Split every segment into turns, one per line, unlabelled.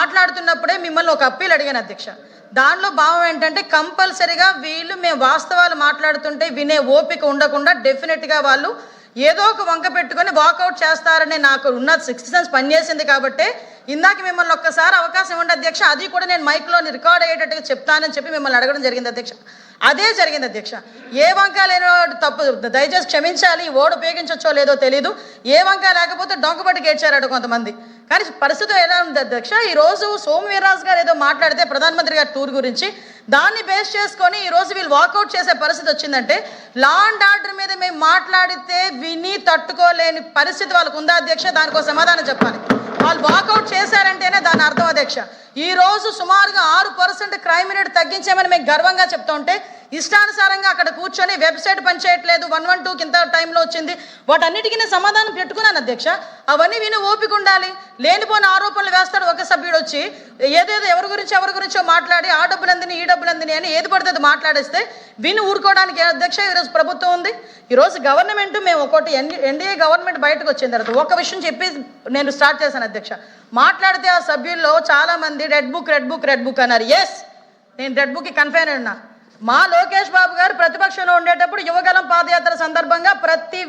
మాట్లాడుతున్నప్పుడే మిమ్మల్ని ఒక అప్పీల్ అడిగాను అధ్యక్ష. దానిలో భావం ఏంటంటే కంపల్సరీగా వీళ్ళు మేము వాస్తవాలు మాట్లాడుతుంటే వినే ఓపిక ఉండకుండా డెఫినెట్గా వాళ్ళు ఏదో ఒక వంక పెట్టుకొని వాకౌట్ చేస్తారని నాకు ఉన్న 6 సెన్స్ పనిచేసింది. కాబట్టి ఇందాక మిమ్మల్ని ఒక్కసారి అవకాశం ఇవ్వండి అధ్యక్ష, అది కూడా నేను మైక్లో రికార్డ్ అయ్యేటట్టుగా చెప్తానని చెప్పి మిమ్మల్ని అడగడం జరిగింది అధ్యక్ష. అదే జరిగింది అధ్యక్ష. ఏ వంక లేనో తప్పు, దయచేసి క్షమించాలి. ఓడు ఉపయోగించవచ్చో లేదో తెలీదు. ఏ వంక లేకపోతే డొంకబట్టి గేడ్చారట కొంతమంది. కానీ పరిస్థితి ఎలా ఉంది అధ్యక్ష, ఈరోజు సోము వీర్రాజు గారు ఏదో మాట్లాడితే ప్రధానమంత్రి గారి టూర్ గురించి, దాన్ని బేస్ చేసుకొని ఈరోజు వీళ్ళు వాకౌట్ చేసే పరిస్థితి వచ్చిందంటే లా అండ్ ఆర్డర్ మీద మేము మాట్లాడితే విని తట్టుకోలేని పరిస్థితి వాళ్ళకు ఉందా అధ్యక్ష? దానికో సమాధానం చెప్పాలి. వాళ్ళు వాకౌట్ చేశారంటేనే దాని అర్థం అధ్యక్ష. ఈ రోజు సుమారుగా 6% క్రైమ్ రేట్ తగ్గించామని మేము గర్వంగా చెప్తుంటే ఇష్టానుసారంగా అక్కడ కూర్చొని వెబ్సైట్ పనిచేయట్లేదు, 112కి ఇంత టైంలో వచ్చింది, వాటన్నిటికీ నేను సమాధానం పెట్టుకున్నాను అధ్యక్ష. అవన్నీ విని ఓపిక ఉండాలి. లేనిపోయిన ఆరోపణలు వేస్తాడు ఒక సభ్యుడు వచ్చి, ఏదేదో ఎవరి గురించో మాట్లాడి ఆ డబ్బులు అందిని ఈ డబ్బులు అందిని అని ఏది పడితే అది మాట్లాడేస్తే విని ఊరుకోవడానికి అధ్యక్ష ఈరోజు ప్రభుత్వం ఉంది. ఈరోజు గవర్నమెంట్ మేము ఒకటి ఎన్డీఏ గవర్నమెంట్ బయటకు వచ్చిన తర్వాత ఒక విషయం చెప్పి నేను స్టార్ట్ చేశాను అధ్యక్ష. మాట్లాడితే ఆ సభ్యుల్లో చాలామంది రెడ్ బుక్ అన్నారు. ఎస్, నేను రెడ్ బుక్కి కన్ఫైన్ ఉన్నా. మా లోకేష్ బాబు గారు ప్రతిపక్షంలో ఉండేటప్పుడు యువగలం పాదయాత్ర సందర్భంగా ప్రతి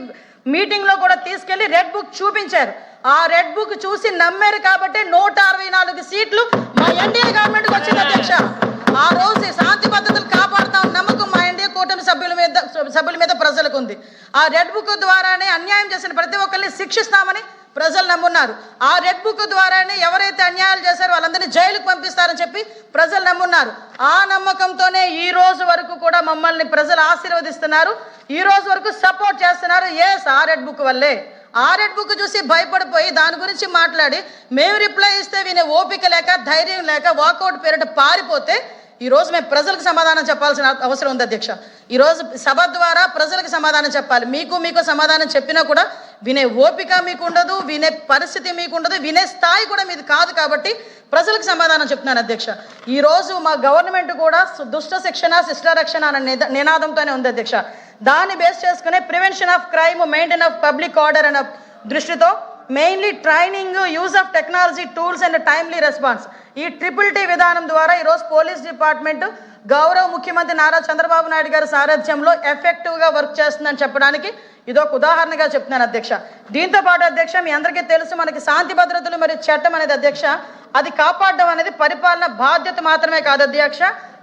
మీటింగ్లో కూడా తీసుకెళ్లి రెడ్ బుక్ చూపించారు. ఆ రెడ్ బుక్ చూసి నమ్మారు కాబట్టి 164 సీట్లు మా ఎన్డీఏ గవర్నమెంట్కి వచ్చింది అధ్యక్ష. ఆ రోజు శాంతి భద్రతలు కాపాడుతాం నమ్మకం మా ఎన్డీఏ కూటమి సభ్యుల మీద ప్రజలకు ఉంది. ఆ రెడ్ బుక్ ద్వారానే అన్యాయం చేసిన ప్రతి ఒక్కరిని శిక్షిస్తామని ప్రజలు నమ్మున్నారు. ఆ రెడ్ బుక్ ద్వారానే ఎవరైతే అన్యాయాలు చేశారో వాళ్ళందరినీ జైలుకు పంపిస్తారని చెప్పి ప్రజలు నమ్మున్నారు. ఆ నమ్మకంతోనే ఈ రోజు వరకు కూడా మమ్మల్ని ప్రజలు ఆశీర్వదిస్తున్నారు, ఈ రోజు వరకు సపోర్ట్ చేస్తున్నారు. ఎస్, ఆ రెడ్ బుక్ వల్లే. ఆ రెడ్ బుక్ చూసి భయపడిపోయి దాని గురించి మాట్లాడి మేము రిప్లై ఇస్తే వినే ఓపిక లేక ధైర్యం లేక వాకౌట్ పేరిట పారిపోతే ఈరోజు మేము ప్రజలకు సమాధానం చెప్పాల్సిన అవసరం ఉంది అధ్యక్ష. ఈరోజు సభ ద్వారా ప్రజలకు సమాధానం చెప్పాలి. మీకు సమాధానం చెప్పినా కూడా వినే ఓపిక మీకు ఉండదు, వినే పరిస్థితి మీకు ఉండదు, వినే స్థాయి కూడా మీది కాదు. కాబట్టి ప్రజలకు సమాధానం చెప్తున్నాను అధ్యక్ష. ఈరోజు మా గవర్నమెంట్ కూడా దుష్ట శిక్షణ శిష్ట రక్షణ అనే నినాదంతోనే ఉంది అధ్యక్ష. దాన్ని బేస్ చేసుకునే prevention of crime, maintain of public order అనే దృష్టితో mainly training, use of technology tools and timely response, ఈ TTT విధానం ద్వారా ఈరోజు పోలీస్ డిపార్ట్మెంట్ గౌరవ ముఖ్యమంత్రి నారా చంద్రబాబు నాయుడు గారి సారథ్యంలో ఎఫెక్టివ్గా వర్క్ చేస్తుందని చెప్పడానికి ఇదొక ఉదాహరణగా చెప్తున్నాను అధ్యక్ష. దీంతో పాటు అధ్యక్ష, మీ అందరికీ తెలుసు మనకి శాంతి భద్రతలు మరియు చట్టం అనేది అధ్యక్ష, అది కాపాడడం అనేది పరిపాలన బాధ్యత మాత్రమే కాదు అధ్యక్ష,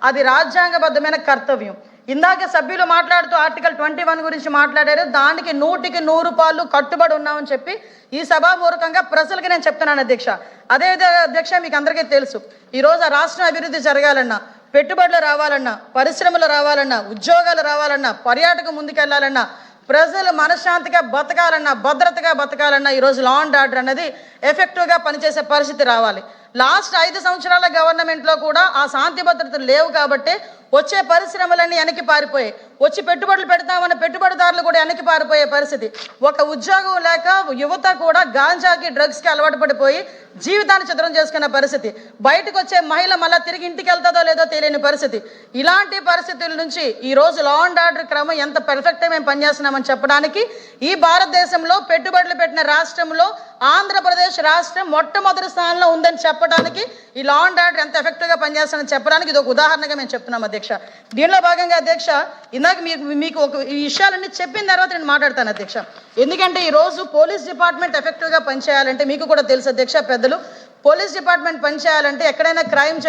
అది రాజ్యాంగబద్ధమైన కర్తవ్యం. ఇందాక సభ్యులు మాట్లాడుతూ ఆర్టికల్ 21 గురించి మాట్లాడారు. దానికి 100% కట్టుబడి ఉన్నామని చెప్పి ఈ సభాపూర్వకంగా ప్రజలకు నేను చెప్తున్నాను అధ్యక్ష. అదేవిధంగా అధ్యక్ష, మీకు అందరికీ తెలుసు ఈరోజు ఆ రాష్ట్రం అభివృద్ధి జరగాలన్నా, పెట్టుబడులు రావాలన్నా, పరిశ్రమలు రావాలన్నా, ఉద్యోగాలు రావాలన్నా, పర్యాటకం ముందుకెళ్లాలన్నా, ప్రజలు మనశ్శాంతిగా బతకాలన్నా, భద్రతగా బతకాలన్నా ఈరోజు లా అండ్ ఆర్డర్ అనేది ఎఫెక్టివ్గా పనిచేసే పరిస్థితి రావాలి. లాస్ట్ 5 సంవత్సరాల గవర్నమెంట్లో కూడా ఆ శాంతి భద్రతలు లేవు కాబట్టి వచ్చే పరిశ్రమలన్నీ వెనక్కి పారిపోయాయి. వచ్చి పెట్టుబడులు పెడతామన్న పెట్టుబడిదారులు కూడా వెనక్కి పారిపోయే పరిస్థితి. ఒక ఉద్యోగం లేక యువత కూడా గాంజాకి, డ్రగ్స్కి అలవాటు పడిపోయి జీవితాన్ని చిత్రం చేసుకున్న పరిస్థితి. బయటకు వచ్చే మహిళ మళ్ళీ తిరిగి ఇంటికి వెళ్తుందో లేదో తెలియని పరిస్థితి. ఇలాంటి పరిస్థితుల నుంచి ఈరోజు లా అండ్ ఆర్డర్ క్రమం ఎంత పర్ఫెక్ట్గా మేము పనిచేస్తున్నామని చెప్పడానికి, ఈ భారతదేశంలో పెట్టుబడులు పెట్టిన రాష్ట్రంలో ఆంధ్రప్రదేశ్ రాష్ట్రం మొట్టమొదటి స్థానంలో ఉందని చెప్పడానికి, ఈ లా అండ్ ఆర్డర్ ఎంత ఎఫెక్టివ్గా పనిచేస్తానని చెప్పడానికి ఇది ఒక ఉదాహరణగా మేము చెప్తున్నాం అధ్యక్ష. దీనిలో భాగంగా అధ్యక్ష, ఇందాక మీకు ఒక ఈ విషయాలన్నీ చెప్పిన తర్వాత నేను మాట్లాడతాను అధ్యక్ష. ఎందుకంటే ఈరోజు పోలీస్ డిపార్ట్మెంట్ ఎఫెక్టివ్గా పనిచేయాలంటే మీకు కూడా తెలుసు అధ్యక్ష, పెద్దలు, పోలీస్ డిపార్ట్మెంట్ పనిచేయాలంటే ఎక్కడైనా క్రైమ్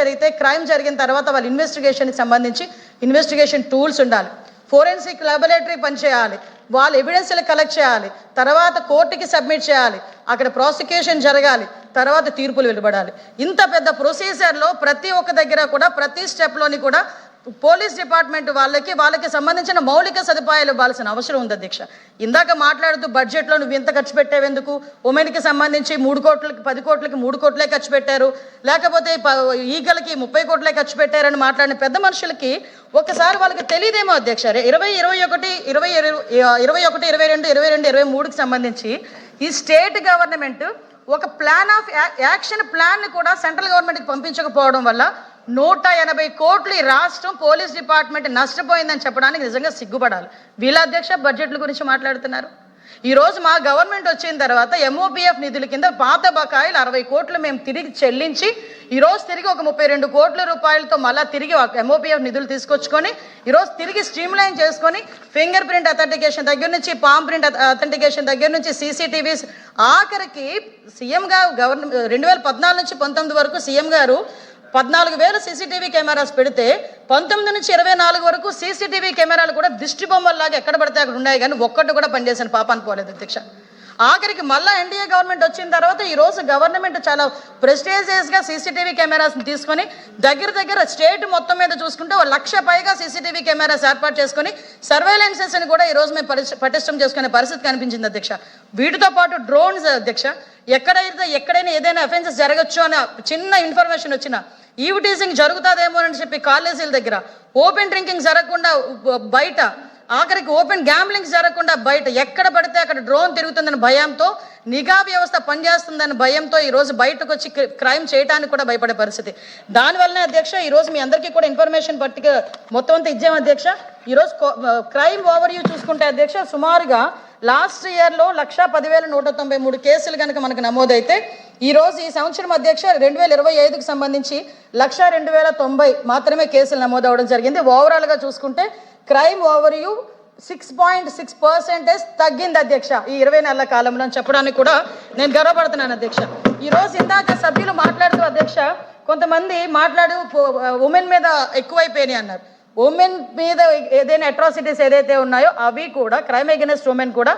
జరిగిన తర్వాత వాళ్ళ ఇన్వెస్టిగేషన్కి సంబంధించి ఇన్వెస్టిగేషన్ టూల్స్ ఉండాలి, ఫోరెన్సిక్ ల్యాబొరేటరీ పనిచేయాలి, వాళ్ళు ఎవిడెన్స్లు కలెక్ట్ చేయాలి, తర్వాత కోర్టుకి సబ్మిట్ చేయాలి, అక్కడ ప్రాసిక్యూషన్ జరగాలి, తర్వాత తీర్పులు వెలువడాలి. ఇంత పెద్ద ప్రొసీజర్లో ప్రతి ఒక్క దగ్గర కూడా ప్రతి స్టెప్లోని కూడా పోలీస్ డిపార్ట్మెంట్ వాళ్ళకి సంబంధించిన మౌలిక సదుపాయాలు ఇవ్వాల్సిన అవసరం ఉంది అధ్యక్ష. ఇందాక మాట్లాడుతూ బడ్జెట్లో నువ్వు ఇంత ఖర్చు పెట్టేవెందుకు, ఉమెన్కి సంబంధించి 3 కోట్లకి 10 కోట్లకి 3 కోట్లే ఖర్చు పెట్టారు, లేకపోతే ఈగలకి 30 కోట్లే ఖర్చు పెట్టారని మాట్లాడిన పెద్ద మనుషులకి ఒకసారి వాళ్ళకి తెలియదేమో అధ్యక్ష. 2021, 22, 23కి సంబంధించి ఈ స్టేట్ గవర్నమెంట్ ఒక ప్లాన్ ఆఫ్ యాక్షన్ ప్లాన్ని కూడా సెంట్రల్ గవర్నమెంట్కి పంపించకపోవడం వల్ల 180 కోట్లు ఈ రాష్ట్రం పోలీస్ డిపార్ట్మెంట్ నష్టపోయిందని చెప్పడానికి నిజంగా సిగ్గుపడాలి. వీళ్ళ అధ్యక్ష బడ్జెట్ల గురించి మాట్లాడుతున్నారు. ఈరోజు మా గవర్నమెంట్ వచ్చిన తర్వాత MOPF నిధుల కింద పాత బకాయిలు 60 కోట్లు మేము తిరిగి చెల్లించి ఈరోజు తిరిగి ఒక 32 కోట్ల రూపాయలతో మళ్ళీ తిరిగి MOPF నిధులు తీసుకొచ్చుకొని ఈరోజు తిరిగి స్ట్రీమ్లైన్ చేసుకొని ఫింగర్ ప్రింట్ అథెంటికేషన్ దగ్గర నుంచి పామ్ ప్రింట్ అథెంటికేషన్ దగ్గర నుంచి CCTVs ఆఖరికి సీఎం గారు గవర్నమెంట్ 2014 నుంచి 19 వరకు సీఎం గారు 14,000 CCTV కెమెరాస్ పెడితే 19 నుంచి 24 వరకు CCTV కెమెరాలు కూడా దిష్టి బొమ్మల్లాగా ఎక్కడ పడితే అక్కడ ఉన్నాయి, కానీ ఒక్కటి కూడా పనిచేసిన పాపాన్ని పోలేదు అధ్యక్ష. ఆఖరికి మళ్ళీ NDA గవర్నమెంట్ వచ్చిన తర్వాత ఈరోజు గవర్నమెంట్ చాలా ప్రెస్టీజియస్గా CCTV కెమెరాస్ తీసుకొని దగ్గర స్టేట్ మొత్తం మీద చూసుకుంటే 1,00,000 పైగా CCTV కెమెరాస్ ఏర్పాటు చేసుకొని సర్వేలెన్సెస్ అని కూడా ఈరోజు మేము పటిష్టం చేసుకునే పరిస్థితి కనిపించింది అధ్యక్ష. వీటితో పాటు డ్రోన్స్ అధ్యక్ష, ఎక్కడైనా ఏదైనా అఫెన్సెస్ జరగచ్చు అనే చిన్న ఇన్ఫర్మేషన్ వచ్చినా ఈవ్ టీజింగ్ జరుగుతుందేమో అని చెప్పి కాలేజీల దగ్గర ఓపెన్ డ్రింకింగ్ జరగకుండా బయట, ఆఖరికి ఓపెన్ గ్యాంబ్లింగ్స్ జరగకుండా బయట ఎక్కడ పడితే అక్కడ డ్రోన్ తిరుగుతుందని భయంతో, నిఘా వ్యవస్థ పనిచేస్తుందని భయంతో ఈరోజు బయటకు వచ్చి క్రైమ్ చేయడానికి కూడా భయపడే పరిస్థితి. దానివల్లనే అధ్యక్ష ఈరోజు మీ అందరికీ కూడా ఇన్ఫర్మేషన్ పట్టిక మొత్తం అంతా ఇచ్చాం అధ్యక్ష. ఈరోజు క్రైమ్ ఓవర్ వ్యూ చూసుకుంటే అధ్యక్ష సుమారుగా లాస్ట్ ఇయర్లో 1,10,193 కేసులు కనుక మనకు నమోదైతే ఈరోజు ఈ సంవత్సరం అధ్యక్ష 2025కు సంబంధించి 1,02,090 మాత్రమే కేసులు నమోదవడం జరిగింది. ఓవరాల్గా చూసుకుంటే క్రైమ్ ఓవర్ వ్యూ 6.6% తగ్గింది అధ్యక్ష ఈ 20 నెలల కాలంలో అని చెప్పడానికి కూడా నేను గర్వపడుతున్నాను అధ్యక్ష. ఈరోజు ఇందాక సభ్యులు మాట్లాడుతూ అధ్యక్ష కొంతమంది ఉమెన్ మీద ఎక్కువైపోయినాయి అన్నారు. ఉమెన్ మీద ఏదైనా అట్రాసిటీస్ ఏదైతే ఉన్నాయో అవి కూడా క్రైమ్ అగైనెస్ట్ ఉమెన్ కూడా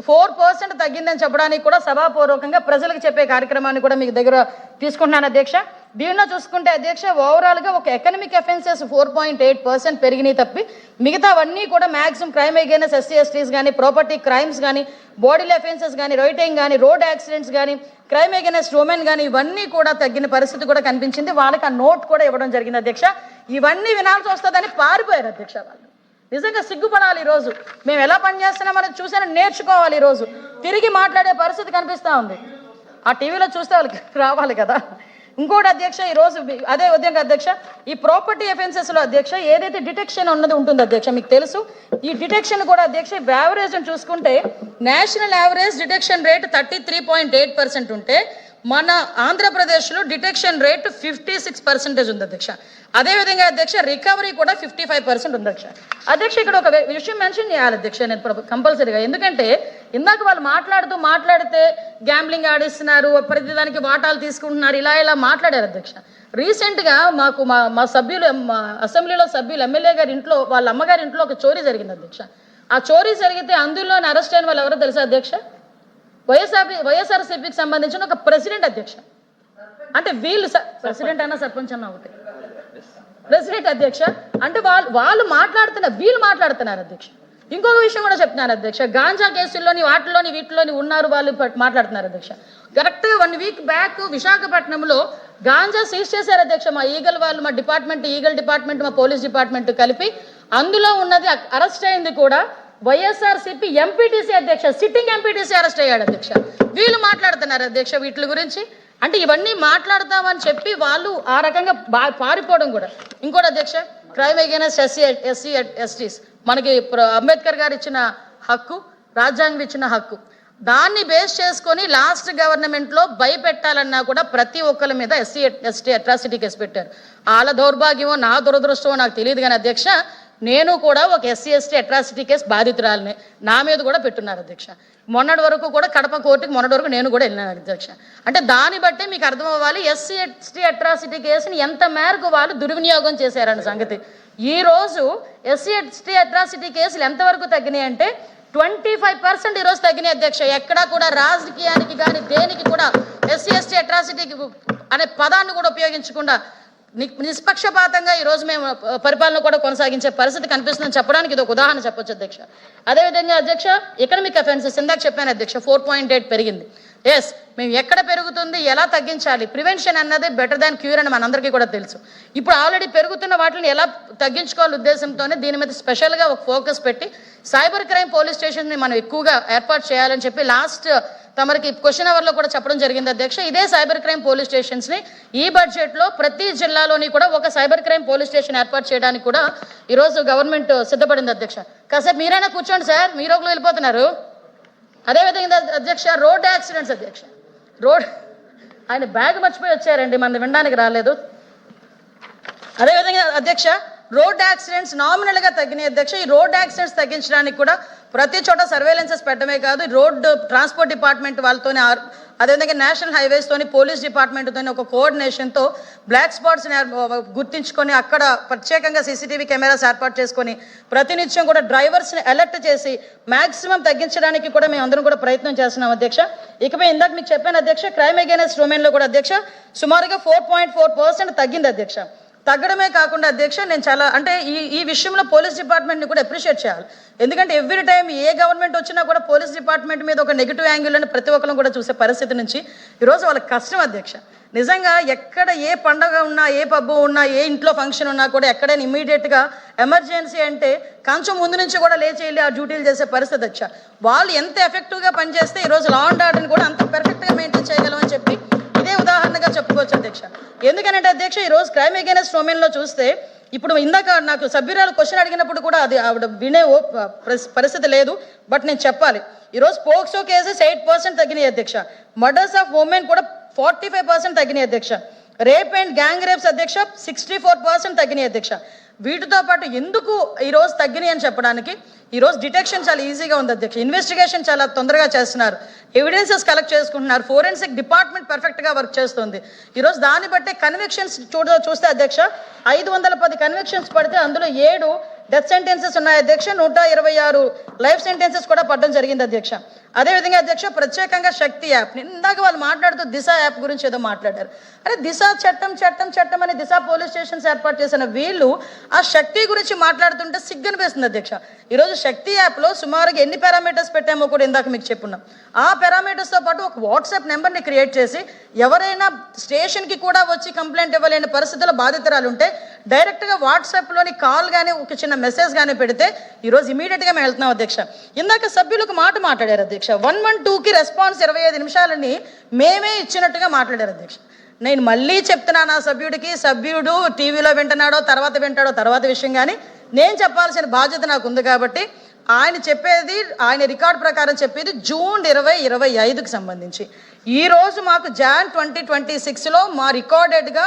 4% తగ్గిందని చెప్పడానికి కూడా సభాపూర్వకంగా ప్రజలకు చెప్పే కార్యక్రమాన్ని కూడా మీకు దగ్గర తీసుకుంటున్నాను అధ్యక్ష. దీనిలో చూసుకుంటే అధ్యక్ష ఓవరాల్గా ఒక ఎకనమిక్ అఫెన్సెస్ 4.8% పెరిగినాయి తప్పి మిగతావన్నీ కూడా maximum crime against SC STs కానీ, ప్రాపర్టీ క్రైమ్స్ కానీ, బాడీల అఫెన్సెస్ కానీ, రైటింగ్ కానీ, రోడ్ యాక్సిడెంట్స్ కానీ, క్రైమ్ అగైనెస్ట్ ఉమెన్ కానీ ఇవన్నీ కూడా తగ్గిన పరిస్థితి కూడా కనిపించింది. వాళ్ళకి ఆ నోట్ కూడా ఇవ్వడం జరిగింది అధ్యక్ష. ఇవన్నీ వినాల్సి వస్తుందని పారిపోయారు అధ్యక్ష. వాళ్ళు నిజంగా సిగ్గుపడాలి. ఈరోజు మేము ఎలా పనిచేస్తున్నామని చూసాను, నేర్చుకోవాలి. ఈరోజు తిరిగి మాట్లాడే పరిస్థితి కనిపిస్తూ ఉంది. ఆ టీవీలో చూస్తే వాళ్ళకి రావాలి కదా. ఇంకోటి అధ్యక్ష ఈరోజు అదే విధంగా అధ్యక్ష ఈ ప్రాపర్టీ అఫెన్సెస్లో అధ్యక్ష ఏదైతే డిటెక్షన్ అన్నది ఉంటుంది అధ్యక్ష మీకు తెలుసు. ఈ డిటెక్షన్ కూడా అధ్యక్ష యావరేజ్ చూసుకుంటే నేషనల్ యావరేజ్ డిటెక్షన్ రేట్ 33.8% ఉంటే మన ఆంధ్రప్రదేశ్లో డిటెక్షన్ రేట్ 56% ఉంది అధ్యక్ష. అదేవిధంగా అధ్యక్ష రికవరీ కూడా 55% ఉంది అధ్యక్ష. ఇక్కడ ఒక విషయం మెన్షన్ చేయాలి అధ్యక్ష నేను కంపల్సరీగా, ఎందుకంటే ఇందాక వాళ్ళు మాట్లాడితే గ్యాంబ్లింగ్ ఆడిస్తున్నారు, ప్రతిదానికి వాటాలు తీసుకుంటున్నారు, ఇలా మాట్లాడారు అధ్యక్ష. రీసెంట్గా మాకు మా సభ్యులు అసెంబ్లీలో సభ్యులు ఎమ్మెల్యే గారి ఇంట్లో వాళ్ళ అమ్మగారి ఇంట్లో ఒక చోరీ జరిగింది అధ్యక్ష. ఆ చోరీ జరిగితే అందులో అరెస్ట్ అయిన వాళ్ళు ఎవరో తెలుసా అధ్యక్ష? వైఎస్ఆర్సీపీకి సంబంధించిన ఒక ప్రెసిడెంట్ అధ్యక్ష. అంటే వీళ్ళు ప్రెసిడెంట్ అన్న సర్పంచ్ అన్న ఒకటి ప్రెసిడెంట్ అధ్యక్ష. అంటే వాళ్ళు వీళ్ళు మాట్లాడుతున్నారు అధ్యక్ష. ఇంకొక విషయం కూడా చెప్తున్నారు అధ్యక్ష, గాంజా కేసుల్లోని వీటిలోని ఉన్నారు వాళ్ళు మాట్లాడుతున్నారు అధ్యక్ష. కరెక్ట్గా 1 వీక్ బ్యాక్ విశాఖపట్నంలో గాంజా సీజ్ చేశారు అధ్యక్ష. మా ఈగల్ డిపార్ట్మెంట్ మా పోలీస్ డిపార్ట్మెంట్ కలిపి అందులో ఉన్నది అరెస్ట్ అయింది కూడా వైఎస్ఆర్సీపీ ఎంపీటీసీ అధ్యక్ష, సిట్టింగ్ ఎంపీటీసీ అరెస్ట్ అయ్యాడు అధ్యక్ష. వీళ్ళు మాట్లాడుతున్నారు అధ్యక్ష వీటి గురించి. అంటే ఇవన్నీ మాట్లాడతామని చెప్పి వాళ్ళు ఆ రకంగా పారిపోవడం కూడా. ఇంకోటి అధ్యక్ష క్రైమ్ అగైనెస్ట్ SC STs మనకి అంబేద్కర్ గారు ఇచ్చిన హక్కు, రాజ్యాంగం ఇచ్చిన హక్కు, దాన్ని బేస్ చేసుకొని లాస్ట్ గవర్నమెంట్లో భయపెట్టాలన్నా కూడా ప్రతి ఒక్కరి మీద SC ST అట్రాసిటీ కేసు పెట్టారు. వాళ్ళ దౌర్భాగ్యమో నా దురదృష్టమో నాకు తెలియదు కానీ అధ్యక్ష నేను కూడా ఒక SC ST అట్రాసిటీ కేసు బాధితురాలని నా మీద కూడా పెట్టున్నారు అధ్యక్ష. మొన్నటి వరకు కూడా కడప కోర్టుకి నేను కూడా వెళ్ళినాను అధ్యక్ష. అంటే దాన్ని బట్టే మీకు అర్థం అవ్వాలి SC ST అట్రాసిటీ కేసుని ఎంత మేరకు వాళ్ళు దుర్వినియోగం చేశారన్న సంగతి. ఈరోజు SC ST అట్రాసిటీ కేసులు ఎంతవరకు తగ్గినాయి అంటే 25% ఈరోజు తగ్గినాయి అధ్యక్ష. ఎక్కడా కూడా రాజకీయానికి కానీ దేనికి కూడా SC ST అట్రాసిటీ అనే పదాన్ని కూడా ఉపయోగించకుండా నిష్పక్షపాతంగా ఈరోజు మేము పరిపాలన కూడా కొనసాగించే పరిస్థితి కనిపిస్తుందని చెప్పడానికి ఇది ఒక ఉదాహరణ చెప్పొచ్చు అధ్యక్ష. అదేవిధంగా అధ్యక్ష ఎకనమిక్ అఫెన్సెస్ ఇందాక చెప్పాను అధ్యక్ష 4.8 పెరిగింది. మేము ఎక్కడ పెరుగుతుంది, ఎలా తగ్గించాలి, ప్రివెన్షన్ అన్నదే బెటర్ దాన్ క్యూర్ అని మనందరికీ కూడా తెలుసు. ఇప్పుడు ఆల్రెడీ పెరుగుతున్న వాటిని ఎలా తగ్గించుకోవాలి ఉద్దేశంతోనే దీని మీద స్పెషల్గా ఒక ఫోకస్ పెట్టి సైబర్ క్రైమ్ పోలీస్ స్టేషన్ని మనం ఎక్కువగా ఏర్పాటు చేయాలని చెప్పి లాస్ట్ తమరికి క్వశ్చన్ అవర్లో కూడా చెప్పడం జరిగింది అధ్యక్ష. ఇదే సైబర్ క్రైమ్ పోలీస్ స్టేషన్స్ని ఈ బడ్జెట్లో ప్రతి జిల్లాలోని కూడా ఒక సైబర్ క్రైమ్ పోలీస్ స్టేషన్ ఏర్పాటు చేయడానికి కూడా ఈరోజు గవర్నమెంట్ సిద్ధపడింది అధ్యక్ష. కాసేపు మీరైనా కూర్చోండి సార్, మీరు ఒకరు వెళ్ళిపోతున్నారు. అదేవిధంగా అధ్యక్ష రోడ్ యాక్సిడెంట్స్ అధ్యక్ష, రోడ్ ఆయన బ్యాగ్ మర్చిపోయి వచ్చారండి, మన వినడానికి రాలేదు. అదేవిధంగా అధ్యక్ష రోడ్ యాక్సిడెంట్స్ నామినల్గా తగ్గినాయి అధ్యక్ష. ఈ రోడ్ యాక్సిడెంట్స్ తగ్గించడానికి కూడా ప్రతి చోట సర్వేలెన్సెస్ పెట్టడమే కాదు, రోడ్ ట్రాన్స్పోర్ట్ డిపార్ట్మెంట్ వాళ్ళతోనే, అదేవిధంగా నేషనల్ హైవేస్తోని పోలీస్ డిపార్ట్మెంట్తో ఒక కోఆర్డినేషన్తో బ్లాక్ స్పాట్స్ని గుర్తించుకొని అక్కడ ప్రత్యేకంగా సీసీటీవీ కెమెరాస్ ఏర్పాటు చేసుకొని ప్రతినిత్యం కూడా డ్రైవర్స్ని అలర్ట్ చేసి మ్యాక్సిమం తగ్గించడానికి కూడా మేము అందరం కూడా ప్రయత్నం చేస్తున్నాం అధ్యక్ష. ఇకపై ఇందాక మీకు చెప్పాను అధ్యక్ష, క్రైమ్ అగైనెస్ట్ ఉమెన్లో కూడా అధ్యక్ష సుమారుగా 4.4% తగ్గింది అధ్యక్ష. తగ్గడమే కాకుండా అధ్యక్ష నేను చాలా అంటే ఈ విషయంలో పోలీస్ డిపార్ట్మెంట్ని కూడా అప్రిషియేట్ చేయాలి. ఎందుకంటే ఎవ్రీ టైం ఏ గవర్నమెంట్ వచ్చినా కూడా పోలీస్ డిపార్ట్మెంట్ మీద ఒక నెగిటివ్ యాంగిల్ అని ప్రతి ఒక్కరు కూడా చూసే పరిస్థితి నుంచి ఈరోజు వాళ్ళకి కష్టం అధ్యక్ష. నిజంగా ఎక్కడ ఏ పండగ ఉన్నా, ఏ పబ్బు ఉన్నా, ఏ ఇంట్లో ఫంక్షన్ ఉన్నా కూడా ఎక్కడైనా ఇమీడియట్గా ఎమర్జెన్సీ అంటే కొంచెం ముందు నుంచి కూడా లేచి వెళ్ళి ఆ డ్యూటీలు చేసే పరిస్థితి వచ్చా. వాళ్ళు ఎంత ఎఫెక్టివ్గా పనిచేస్తే ఈరోజు లా అండ్ ఆర్డర్ని కూడా అంత పెర్ఫెక్ట్గా మెయింటైన్ చేయగలమని చెప్పి ఇదే ఉదాహరణగా చెప్పుకోవచ్చు అధ్యక్ష. ఎందుకనంటే అధ్యక్ష ఈరోజు క్రైమ్ అగైనెస్ట్ ఉమెన్లో చూస్తే ఇప్పుడు ఇందాక నాకు సభ్యురాలు క్వశ్చన్ అడిగినప్పుడు కూడా అది ఆవిడ వినే పరిస్థితి లేదు, బట్ నేను చెప్పాలి. ఈరోజు పోక్సో కేసెస్ 8% తగ్గినాయి అధ్యక్ష. మర్డర్స్ ఆఫ్ ఉమెన్ కూడా 45% తగ్గినాయి అధ్యక్ష. రేప్ అండ్ గ్యాంగ్ రేప్స్ అధ్యక్ష 64% తగ్గినాయి అధ్యక్ష. వీటితో పాటు ఎందుకు ఈరోజు తగ్గినాయి అని చెప్పడానికి ఈరోజు డిటెక్షన్ చాలా ఈజీగా ఉంది అధ్యక్ష. ఇన్వెస్టిగేషన్ చాలా తొందరగా చేస్తున్నారు, ఎవిడెన్సెస్ కలెక్ట్ చేసుకుంటున్నారు, ఫోరెన్సిక్ డిపార్ట్మెంట్ పర్ఫెక్ట్గా వర్క్ చేస్తుంది. ఈరోజు దాన్ని బట్టే కన్విక్షన్స్ చూస్తే అధ్యక్ష 510 కన్విక్షన్స్ పడితే అందులో 7 డెత్ సెంటెన్సెస్ ఉన్నాయి అధ్యక్ష. 126 లైఫ్ సెంటెన్సెస్ కూడా పడడం జరిగింది అధ్యక్ష. అదేవిధంగా అధ్యక్ష ప్రత్యేకంగా శక్తి యాప్, ఇందాక వాళ్ళు మాట్లాడుతూ దిశ యాప్ గురించి ఏదో మాట్లాడారు. అరే దిశ చట్టం అని దిశ పోలీస్ స్టేషన్స్ ఏర్పాటు చేసిన వీళ్ళు ఆ శక్తి గురించి మాట్లాడుతుంటే సిగ్గనిపిస్తుంది అధ్యక్ష. ఈరోజు శక్తి యాప్లో సుమారుగా ఎన్ని పారామీటర్స్ పెట్టామో కూడా ఇందాక మీకు చెప్పున్నాం. ఆ పారామీటర్స్తో పాటు ఒక వాట్సాప్ నెంబర్ని క్రియేట్ చేసి ఎవరైనా స్టేషన్కి కూడా వచ్చి కంప్లైంట్ ఇవ్వలేని పరిస్థితుల్లో బాధితురాలు ఉంటే డైరెక్ట్గా వాట్సాప్లోని కాల్ కానీ ఒక చిన్న మెసేజ్ కానీ పెడితే ఈరోజు ఇమీడియట్గా మేము వెళ్తున్నాం అధ్యక్ష. ఇందాక సభ్యులకు మాట మాట్లాడారు అధ్యక్ష. 112కి రెస్పాన్స్ 25 నిమిషాలని మేమే ఇచ్చినట్టుగా మాట్లాడారు అధ్యక్ష. నేను మళ్ళీ చెప్తున్నాను ఆ సభ్యుడు టీవీలో వింటున్నాడో తర్వాత వింటాడో తర్వాత విషయం, కానీ నేను చెప్పాల్సిన బాధ్యత నాకు ఉంది కాబట్టి ఆయన చెప్పేది, ఆయన రికార్డ్ ప్రకారం చెప్పేది జూన్ 2025కి సంబంధించి. ఈరోజు మాకు జాన్ 2026లో మా రికార్డెడ్గా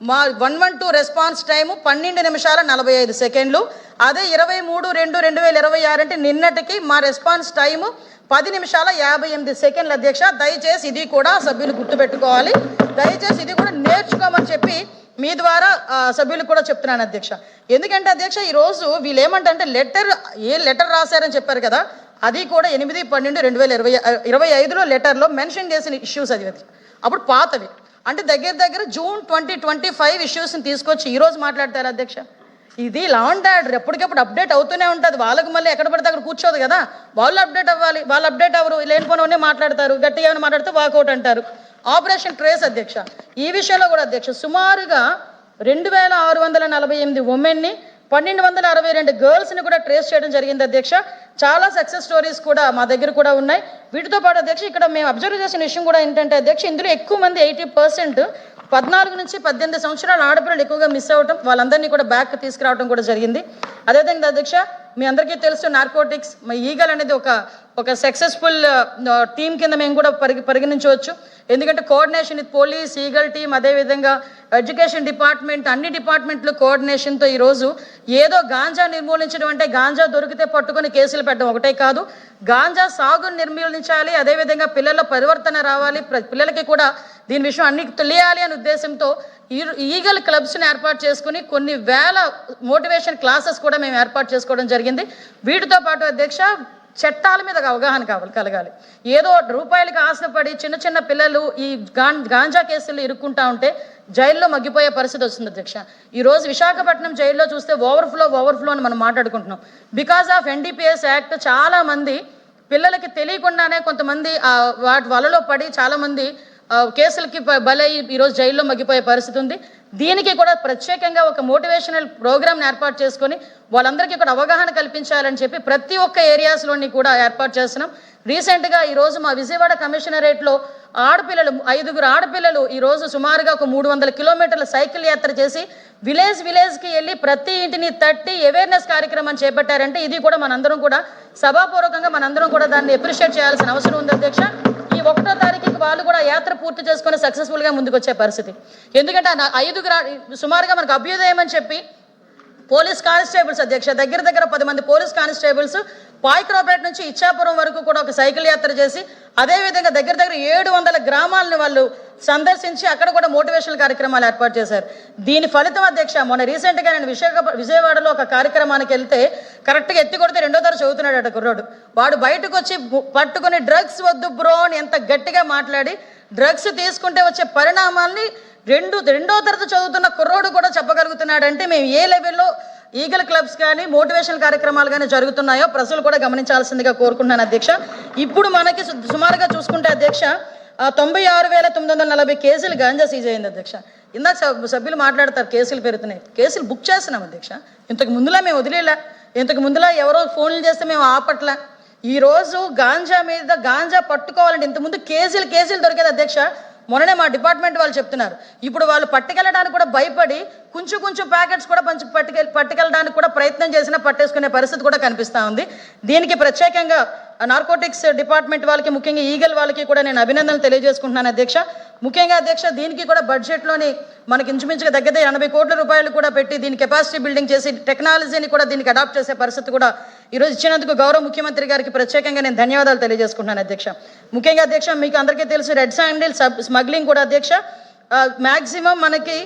మా 112 రెస్పాన్స్ టైము 12 నిమిషాల 45 సెకండ్లు. అదే 23/2/2026 అంటే నిన్నటికి మా రెస్పాన్స్ టైము 10 నిమిషాల 58 సెకండ్లు అధ్యక్ష. దయచేసి ఇది కూడా సభ్యులు గుర్తుపెట్టుకోవాలి, దయచేసి ఇది కూడా నేర్చుకోమని చెప్పి మీ ద్వారా సభ్యులకు కూడా చెప్తున్నాను అధ్యక్ష. ఎందుకంటే అధ్యక్ష ఈరోజు వీళ్ళు ఏమంటే లెటర్ రాశారని చెప్పారు కదా, అది కూడా 8/12/2025లో లెటర్లో మెన్షన్ చేసిన ఇష్యూస్ అది అప్పుడు పాతవి, అంటే దగ్గర జూన్ 2025 ఇష్యూస్ని తీసుకొచ్చి ఈరోజు మాట్లాడతారు అధ్యక్ష. ఇది లా అండ్ ఆర్డర్ ఎప్పటికప్పుడు అప్డేట్ అవుతూనే ఉంటుంది. వాళ్ళకి మళ్ళీ ఎక్కడ పడితే అక్కడ కూర్చోదు కదా, వాళ్ళు అప్డేట్ అవ్వాలి. వాళ్ళు అప్డేట్ అవ్వరు, లేనిపోనే మాట్లాడతారు, గట్టిగా ఏమైనా మాట్లాడితే వాకౌట్ అంటారు. ఆపరేషన్ ట్రేస్ అధ్యక్ష, ఈ విషయంలో కూడా అధ్యక్ష సుమారుగా 2648 ఉమెన్ని 1262 గర్ల్స్ని కూడా ట్రేస్ చేయడం జరిగింది అధ్యక్ష. చాలా సక్సెస్ స్టోరీస్ కూడా మా దగ్గర కూడా ఉన్నాయి. వీటితో పాటు అధ్యక్ష ఇక్కడ మేము అబ్జర్వ్ చేసిన విషయం కూడా ఏంటంటే అధ్యక్ష, ఇందులో ఎక్కువ మంది 80% 14 నుంచి 18 సంవత్సరాల ఆడపిల్లలు ఎక్కువగా మిస్ అవ్వటం, వాళ్ళందరినీ కూడా బ్యాక్ తీసుకురావడం కూడా జరిగింది. అదేవిధంగా అధ్యక్ష మీ అందరికీ తెలుసు నార్కోటిక్స్ ఈగల్ అనేది ఒక సక్సెస్ఫుల్ టీం కింద మేము కూడా పరిగణించవచ్చు. ఎందుకంటే coordination with police, eagle team, అదేవిధంగా ఎడ్యుకేషన్ డిపార్ట్మెంట్, అన్ని డిపార్ట్మెంట్లు కోఆర్డినేషన్తో ఈరోజు ఏదో గాంజా నిర్మూలించడం అంటే గాంజా దొరికితే పట్టుకొని కేసులు పెట్టడం ఒకటే కాదు, గాంజా సాగును నిర్మూలించాలి, అదేవిధంగా పిల్లల్లో పరివర్తన రావాలి, పిల్లలకి కూడా దీని విషయం అన్ని తెలియాలి అనే ఉద్దేశంతో ఈగల్ క్లబ్స్ని ఏర్పాటు చేసుకుని కొన్ని వేల మోటివేషన్ క్లాసెస్ కూడా మేము ఏర్పాటు చేసుకోవడం జరిగింది. వీటితో పాటు అధ్యక్ష చట్టాల మీద అవగాహన కలగాలి. ఏదో రూపాయలకి ఆశపడి చిన్న పిల్లలు ఈ గాంజా కేసులు ఇరుక్కుంటా ఉంటే జైల్లో మగ్గిపోయే పరిస్థితి వస్తుంది అధ్యక్ష. ఈరోజు విశాఖపట్నం జైల్లో చూస్తే ఓవర్ఫ్లో అని మనం మాట్లాడుకుంటున్నాం. బికాస్ ఆఫ్ NDPS యాక్ట్ చాలామంది పిల్లలకి తెలియకుండానే కొంతమంది వాటి వలలో పడి చాలామంది కేసులకి బలయ్యి ఈరోజు జైల్లో మగ్గిపోయే పరిస్థితి ఉంది. దీనికి కూడా ప్రత్యేకంగా ఒక మోటివేషనల్ ప్రోగ్రామ్ని ఏర్పాటు చేసుకొని వాళ్ళందరికీ కూడా అవగాహన కల్పించాలని చెప్పి ప్రతి ఒక్క ఏరియాస్లోని కూడా ఏర్పాటు చేస్తున్నాం. రీసెంట్గా ఈరోజు మా విజయవాడ కమిషనరేట్లో ఆడపిల్లలు 5 ఆడపిల్లలు ఈరోజు సుమారుగా ఒక 300 కిలోమీటర్ల సైకిల్ యాత్ర చేసి విలేజ్కి వెళ్ళి ప్రతి ఇంటిని తట్టి అవేర్నెస్ కార్యక్రమాన్ని చేపట్టారంటే ఇది కూడా మనందరం కూడా సభాపూర్వకంగా మనందరం కూడా దాన్ని అప్రిషియేట్ చేయాల్సిన అవసరం ఉంది అధ్యక్ష. ఈ 1వ తారీఖుకి వాళ్ళు కూడా యాత్ర పూర్తి చేసుకుని సక్సెస్ఫుల్గా ముందుకు వచ్చే పరిస్థితి. ఎందుకంటే 5 సుమారుగా మనకు అభ్యుదయం అని చెప్పి పోలీస్ కానిస్టేబుల్స్ అధ్యక్ష దగ్గర 10 మంది పోలీస్ కానిస్టేబుల్స్ పాయిక్రోపేట నుంచి ఇచ్చాపురం వరకు కూడా ఒక సైకిల్ యాత్ర చేసి అదేవిధంగా దగ్గర 700 గ్రామాలను వాళ్ళు సందర్శించి అక్కడ కూడా మోటివేషనల్ కార్యక్రమాలు ఏర్పాటు చేశారు. దీని ఫలితం అధ్యక్ష మొన్న రీసెంట్గా నేను విజయవాడలో ఒక కార్యక్రమానికి వెళ్తే కరెక్ట్గా ఎత్తి కొడితే 2వ తరగతి చదువుతున్నాడు కుర్రోడు. వాడు బయటకు వచ్చి పట్టుకుని డ్రగ్స్ వద్దు బ్రో అని ఎంత గట్టిగా మాట్లాడి డ్రగ్స్ తీసుకుంటే వచ్చే పరిణామాల్ని 2వ తరగతి చదువుతున్న కుర్రోడు కూడా చెప్పగలుగుతున్నాడు. అంటే మేము ఏ లెవెల్లో ఈగల్ క్లబ్స్ కానీ మోటివేషనల్ కార్యక్రమాలు కానీ జరుగుతున్నాయో ప్రజలు కూడా గమనించాల్సిందిగా కోరుకుంటున్నాను అధ్యక్ష. ఇప్పుడు మనకి సుమారుగా చూసుకుంటే అధ్యక్ష 96,940 కేసులు గాంజా సీజ్ అయింది అధ్యక్ష. ఇందాక సభ్యులు మాట్లాడతారు కేసులు పెరుగుతున్నాయి. కేసులు బుక్ చేస్తున్నాం అధ్యక్ష. ఇంతకు ముందులా మేము వదిలేలా, ఇంతకు ముందులా ఎవరో ఫోన్లు చేస్తే మేము ఆపట్లా. ఈరోజు గాంజా పట్టుకోవాలంటే ఇంతకుముందు కేసులు దొరికేది అధ్యక్ష. మొన్ననే మా డిపార్ట్మెంట్ వాళ్ళు చెప్తున్నారు ఇప్పుడు వాళ్ళు పట్టుకెళ్ళడానికి కూడా భయపడి కొంచెం ప్యాకెట్స్ కూడా పట్టుకెళ్ళడానికి కూడా ప్రయత్నం చేసినా పట్టేసుకునే పరిస్థితి కూడా కనిపిస్తూ ఉంది. దీనికి ప్రత్యేకంగా నార్కోటిక్స్ డిపార్ట్మెంట్ వాళ్ళకి ముఖ్యంగా ఈగల్ వాళ్ళకి కూడా నేను అభినందనలు తెలియజేసుకుంటున్నాను అధ్యక్ష. ముఖ్యంగా అధ్యక్ష దీనికి కూడా బడ్జెట్లోని మనకి ఇంచుమించుగా దగ్గర 80 కోట్ల రూపాయలు కూడా పెట్టి దీని కెపాసిటీ బిల్డింగ్ చేసి టెక్నాలజీని కూడా దీనికి అడాప్ట్ చేసే పరిస్థితి కూడా ఈరోజు ఇచ్చినందుకు గౌరవ ముఖ్యమంత్రి గారికి ప్రత్యేకంగా నేను ధన్యవాదాలు తెలియజేసుకుంటున్నాను అధ్యక్ష. ముఖ్యంగా అధ్యక్ష మీకు అందరికీ తెలుసు రెడ్ శాండిల్ స్మగ్లింగ్ కూడా అధ్యక్ష మ్యాక్సిమం మనకి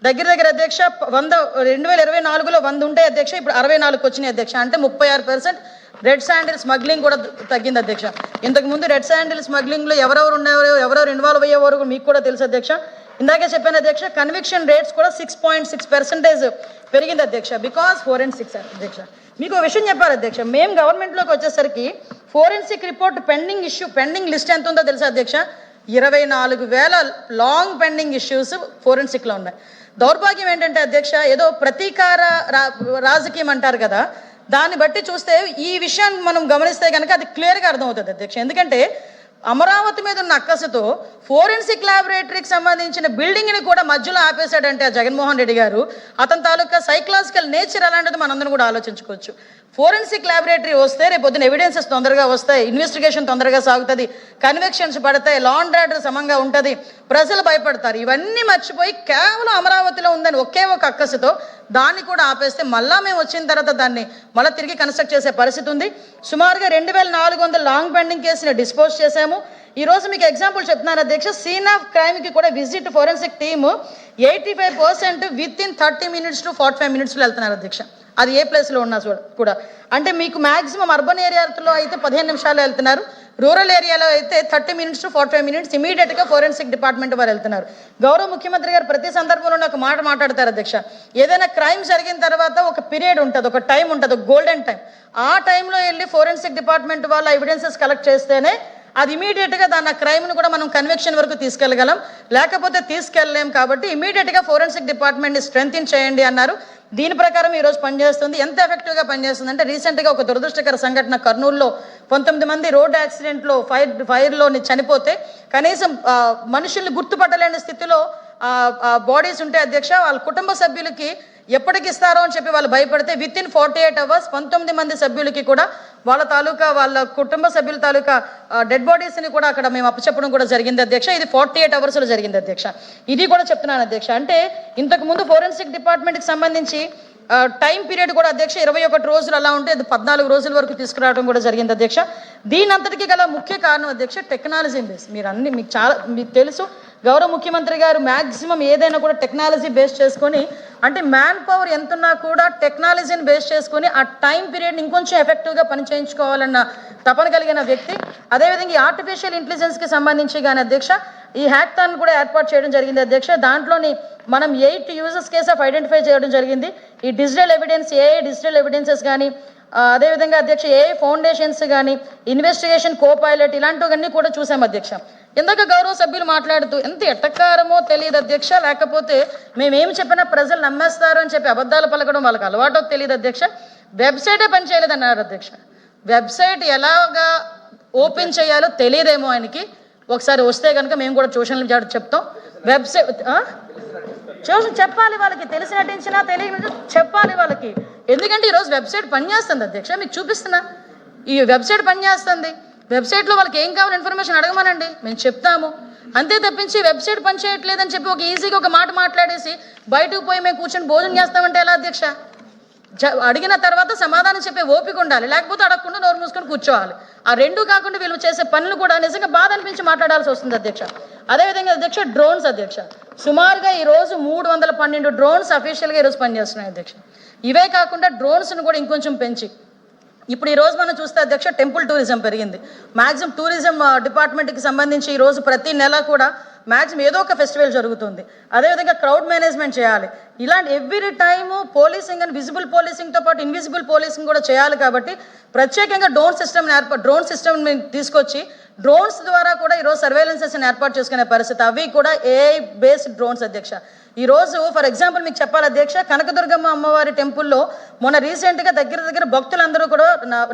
దగ్గర అధ్యక్ష 2024లో 100 ఉంటాయి అధ్యక్ష. ఇప్పుడు 64కి వచ్చినాయి అధ్యక్ష. అంటే 36% రెడ్ శాండిల్ స్మగ్లింగ్ కూడా తగ్గింది అధ్యక్ష. ఇంతకు ముందు రెడ్ శాండిల్ స్మగ్లింగ్లో ఎవరెవరు ఇన్వాల్వ్ అయ్యేవారు మీకు కూడా తెలుసు అధ్యక్ష. ఇందాకే చెప్పాను అధ్యక్ష కన్విక్షన్ రేట్స్ కూడా 6.6% పెరిగింది అధ్యక్ష బికాస్ ఫోరెన్సిక్స్ అధ్యక్ష. మీకు ఒక విషయం చెప్పారు అధ్యక్ష మేము గవర్నమెంట్లోకి వచ్చేసరికి ఫోరెన్సిక్ రిపోర్ట్ పెండింగ్ లిస్ట్ ఎంత ఉందో తెలుసా అధ్యక్ష 24,000 లాంగ్ పెండింగ్ ఇష్యూస్ ఫోరెన్సిక్లో ఉన్నాయి. దౌర్భాగ్యం ఏంటంటే అధ్యక్ష ఏదో ప్రతీకార రాజకీయం అంటారు కదా దాన్ని బట్టి చూస్తే ఈ విషయాన్ని మనం గమనిస్తే కనుక అది క్లియర్గా అర్థమవుతుంది అధ్యక్ష. ఎందుకంటే అమరావతి మీద ఉన్న అక్కసుతో ఫోరెన్సిక్ ల్యాబొరేటరీకి సంబంధించిన బిల్డింగ్ని కూడా మధ్యలో ఆపేశాడంటే ఆ జగన్మోహన్ రెడ్డి గారు అతని తాలూకా సైకలాజికల్ నేచర్ అలాంటిది మనందరం కూడా ఆలోచించుకోవచ్చు. ఫోరెన్సిక్ ల్యాబొరేటరీ వస్తే రేపొద్దున ఎవిడెన్సెస్ తొందరగా వస్తాయి, ఇన్వెస్టిగేషన్ తొందరగా సాగుతుంది, కన్విక్షన్స్ పడతాయి, లా అండ్ ఆర్డర్ సమంగా ఉంటుంది, ప్రజలు భయపడతారు. ఇవన్నీ మర్చిపోయి కేవలం అమరావతిలో ఉందని ఒకే ఒక అక్కసుతో దాన్ని కూడా ఆపేస్తే మళ్ళా మేము వచ్చిన తర్వాత దాన్ని మళ్ళీ తిరిగి కన్స్ట్రక్ట్ చేసే పరిస్థితి ఉంది. సుమారుగా 2,400 లాంగ్ పెండింగ్ కేసుని డిస్పోజ్ చేశాము. ఈరోజు మీకు ఎగ్జాంపుల్ చెప్తున్నాను అధ్యక్ష సీన్ ఆఫ్ క్రైమ్కి కూడా visit forensic team 85% with in 30 minutes to 45 minutesలో వెళ్తున్నారు అధ్యక్ష. అది ఏ ప్లేస్లో ఉన్నా కూడా. అంటే మీకు మ్యాక్సిమం అర్బన్ ఏరియాలో అయితే 15 నిమిషాలు వెళ్తున్నారు, రూరల్ ఏరియాలో అయితే 30 minutes to 45 minutes ఇమీడియట్గా ఫోరెన్సిక్ డిపార్ట్మెంట్ వారు వెళ్తున్నారు. గౌరవ ముఖ్యమంత్రి గారు ప్రతి సందర్భంలో ఒక మాట మాట్లాడతారు అధ్యక్ష ఏదైనా క్రైమ్ జరిగిన తర్వాత ఒక పీరియడ్ ఉంటుంది, ఒక టైం ఉంటుంది, ఒక గోల్డెన్ టైం. ఆ టైంలో వెళ్ళి ఫోరెన్సిక్ డిపార్ట్మెంట్ వాళ్ళ ఎవిడెన్సెస్ కలెక్ట్ చేస్తేనే అది ఇమీడియట్గా దాని క్రైమ్ను కూడా మనం కన్విక్షన్ వరకు తీసుకెళ్ళగలం, లేకపోతే తీసుకెళ్ళలేం. కాబట్టి ఇమీడియట్గా ఫోరెన్సిక్ డిపార్ట్మెంట్ని స్ట్రెంథెన్ చేయండి అన్నారు. దీని ప్రకారం ఈరోజు పనిచేస్తుంది. ఎంత ఎఫెక్టివ్గా పనిచేస్తుంది అంటే రీసెంట్గా ఒక దురదృష్టకర సంఘటన కర్నూలులో 19 మంది రోడ్ యాక్సిడెంట్లో ఫైర్లో చనిపోతే కనీసం మనుషుల్ని గుర్తుపట్టలేని స్థితిలో బాడీస్ ఉంటే అధ్యక్ష వాళ్ళ కుటుంబ సభ్యులకి ఎప్పటికి ఇస్తారో అని చెప్పి వాళ్ళు భయపడితే విత్ ఇన్ 48 hours 19 మంది సభ్యులకి కూడా వాళ్ళ కుటుంబ సభ్యుల తాలూకా డెడ్ బాడీస్ని కూడా అక్కడ మేము అప్పచెప్పడం కూడా జరిగింది అధ్యక్ష. ఇది 48 hours జరిగింది అధ్యక్ష. ఇది కూడా చెప్తున్నాను అధ్యక్ష. అంటే ఇంతకు ముందు ఫోరెన్సిక్ డిపార్ట్మెంట్కి సంబంధించి టైం పీరియడ్ కూడా అధ్యక్ష 21 రోజులు అలా ఉంటే అది 14 రోజుల వరకు తీసుకురావడం కూడా జరిగింది అధ్యక్ష. దీని అంతటికీ గల ముఖ్య కారణం అధ్యక్ష టెక్నాలజీ బేస్. మీకు తెలుసు గౌరవ ముఖ్యమంత్రి గారు మ్యాక్సిమం ఏదైనా కూడా టెక్నాలజీ బేస్ చేసుకొని అంటే మ్యాన్ పవర్ ఎంతున్నా కూడా టెక్నాలజీని బేస్ చేసుకొని ఆ టైం పీరియడ్ని ఇంకొంచెం ఎఫెక్టివ్గా పనిచేయించుకోవాలన్న తపన కలిగిన వ్యక్తి. అదేవిధంగా ఈ ఆర్టిఫిషియల్ ఇంటెలిజెన్స్కి సంబంధించి కానీ అధ్యక్ష ఈ హ్యాక్థాన్ కూడా ఏర్పాటు చేయడం జరిగింది అధ్యక్ష. దాంట్లోని మనం 8 యూజర్స్ కేసు ఆఫ్ ఐడెంటిఫై చేయడం జరిగింది. ఈ డిజిటల్ ఎవిడెన్స్ డిజిటల్ ఎవిడెన్సెస్ కానీ అదేవిధంగా అధ్యక్ష ఫౌండేషన్స్ కానీ ఇన్వెస్టిగేషన్ కోపైలట్ ఇలాంటివన్నీ కూడా చూసాం అధ్యక్ష. ఇందాక గౌరవ సభ్యులు మాట్లాడుతూ ఎంత ఎట్టకారమో తెలియదు అధ్యక్ష, లేకపోతే మేమేం చెప్పినా ప్రజలు నమ్మేస్తారు అని చెప్పి అబద్ధాలు పలకడం వాళ్ళకి అలవాటో తెలియదు అధ్యక్ష. వెబ్సైటే పనిచేయలేదన్నారు అధ్యక్ష. వెబ్సైట్ ఎలాగా ఓపెన్ చేయాలో తెలియదేమో ఆయనకి. ఒకసారి వస్తే కనుక మేము కూడా ట్యూషన్లు చెప్తాం. వెబ్సైట్ చెప్పాలి వాళ్ళకి, తెలిసి నటించినా తెలియని చెప్పాలి వాళ్ళకి. ఎందుకంటే ఈరోజు వెబ్సైట్ పనిచేస్తుంది అధ్యక్ష, మీకు చూపిస్తున్నా, ఈ వెబ్సైట్ పనిచేస్తుంది. వెబ్సైట్లో వాళ్ళకి ఏం కావాలి ఇన్ఫర్మేషన్ అడగమనండి, మేము చెప్తాము. అంతే తప్పించి వెబ్సైట్ పనిచేయట్లేదని చెప్పి ఒక ఈజీగా ఒక మాట మాట్లాడేసి బయటకు పోయి మేము కూర్చొని భోజనం చేస్తామంటే ఎలా అధ్యక్ష? అడిగిన తర్వాత సమాధానం చెప్పే ఓపిక ఉండాలి, లేకపోతే అడగకుండా నోరు మూసుకొని కూర్చోవాలి. ఆ రెండు కాకుండా వీళ్ళు చేసే పనులు కూడా నిజంగా బాధ అనిపించి మాట్లాడాల్సి వస్తుంది అధ్యక్ష. అదేవిధంగా అధ్యక్ష డ్రోన్స్ అధ్యక్ష, సుమారుగా ఈరోజు 312 డ్రోన్స్ అఫీషియల్గా ఈరోజు పనిచేస్తున్నాయి అధ్యక్ష. ఇవే కాకుండా డ్రోన్స్ను కూడా ఇంకొంచెం పెంచి ఇప్పుడు ఈరోజు మనం చూస్తే అధ్యక్ష టెంపుల్ టూరిజం పెరిగింది. మ్యాక్సిమం టూరిజం డిపార్ట్మెంట్కి సంబంధించి ఈరోజు ప్రతి నెల కూడా మ్యాక్సిమం ఏదో ఒక ఫెస్టివల్ జరుగుతుంది. అదేవిధంగా క్రౌడ్ మేనేజ్మెంట్ చేయాలి. ఇలాంటి ఎవ్రీ టైము పోలీసింగ్ అని విజిబుల్ పోలీసింగ్తో పాటు ఇన్విజిబుల్ పోలీసింగ్ కూడా చేయాలి. కాబట్టి ప్రత్యేకంగా డ్రోన్ సిస్టమ్ తీసుకొచ్చి డ్రోన్స్ ద్వారా కూడా ఈరోజు సర్వేలెన్సెస్ని ఏర్పాటు చేసుకునే పరిస్థితి, అవి కూడా ఏఐ బేస్డ్ డ్రోన్స్ అధ్యక్ష. ఈరోజు ఫర్ ఎగ్జాంపుల్ మీకు చెప్పాలి అధ్యక్ష, కనకదుర్గమ్మ అమ్మవారి టెంపుల్లో మొన్న రీసెంట్గా దగ్గర భక్తులందరూ కూడా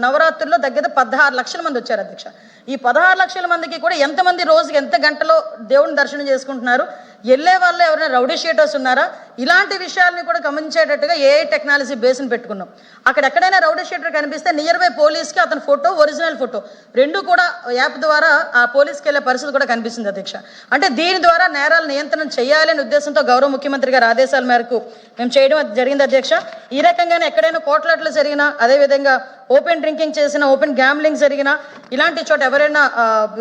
నవరాత్రుల్లో దగ్గర 16 లక్షల మంది వచ్చారు అధ్యక్ష. ఈ 16 లక్షల మందికి కూడా ఎంతమంది రోజుకి ఎంత గంటలో దేవుని దర్శనం చేసుకుంటున్నారు, వెళ్ళే వాళ్ళు ఎవరైనా రౌడీ షీటర్స్ ఉన్నారా, ఇలాంటి విషయాల్ని కూడా గమనించేటట్టుగా ఏఐ టెక్నాలజీ బేస్ని పెట్టుకున్నాం. అక్కడ ఎక్కడైనా రౌడీ షీటర్ కనిపిస్తే నియర్ బై పోలీస్కి అతని ఫోటో, ఒరిజినల్ ఫోటో రెండు కూడా యాప్ ద్వారా ఆ పోలీస్కి వెళ్ళే పరిస్థితి కూడా కనిపిస్తుంది అధ్యక్ష. అంటే దీని ద్వారా నేరాల నియంత్రణ చేయాలనే ఉద్దేశంతో గౌరవ ముఖ్యమంత్రి గారి ఆదేశాల మేరకు మేము చేయడం జరిగింది అధ్యక్ష. ఈ రకంగానే ఎక్కడైనా కోట్లాట్లు జరిగినా, అదేవిధంగా ఓపెన్ డ్రింకింగ్ చేసినా, ఓపెన్ గ్యాంబ్లింగ్ జరిగినా, ఇలాంటి చోట ఎవరైనా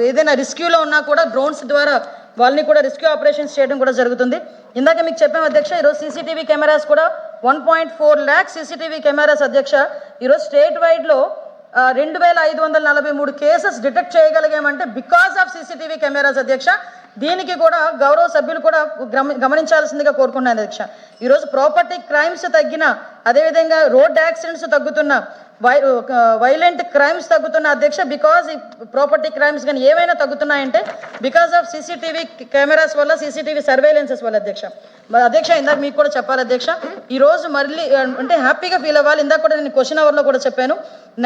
ఏదైనా రిస్క్యూలో ఉన్నా కూడా డ్రోన్స్ ద్వారా వాళ్ళని కూడా రెస్క్యూ ఆపరేషన్స్ చేయడం కూడా జరుగుతుంది. ఇందాక మీకు చెప్పాము అధ్యక్ష, ఈరోజు సీసీటీవీ కెమెరాస్ కూడా 1.4 lakhs సీసీటీవీ కెమెరాస్ అధ్యక్ష. ఈరోజు స్టేట్ వైడ్లో 2543 కేసెస్ డిటెక్ట్ చేయగలిగామంటే బికాస్ ఆఫ్ సీసీటీవీ కెమెరాస్ అధ్యక్ష. దీనికి కూడా గౌరవ సభ్యులు కూడా గమనించాల్సిందిగా కోరుకున్నాను అధ్యక్ష. ఈరోజు ప్రాపర్టీ క్రైమ్స్ తగ్గిన, అదేవిధంగా రోడ్ యాక్సిడెంట్స్ తగ్గుతున్న, వైలెంట్ క్రైమ్స్ తగ్గుతున్న అధ్యక్ష. బికాజ్ ఈ ప్రాపర్టీ క్రైమ్స్ కానీ ఏవైనా తగ్గుతున్నాయంటే బికాస్ ఆఫ్ సీసీటీవీ కెమెరాస్ వల్ల, సీసీటీవీ సర్వేలెన్సెస్ వల్ల అధ్యక్ష. అధ్యక్ష ఇందాక మీకు కూడా చెప్పాలి అధ్యక్ష, ఈరోజు మళ్ళీ అంటే హ్యాపీగా ఫీల్ అవ్వాలి. ఇందాక కూడా నేను క్వశ్చన్ అవర్లో కూడా చెప్పాను,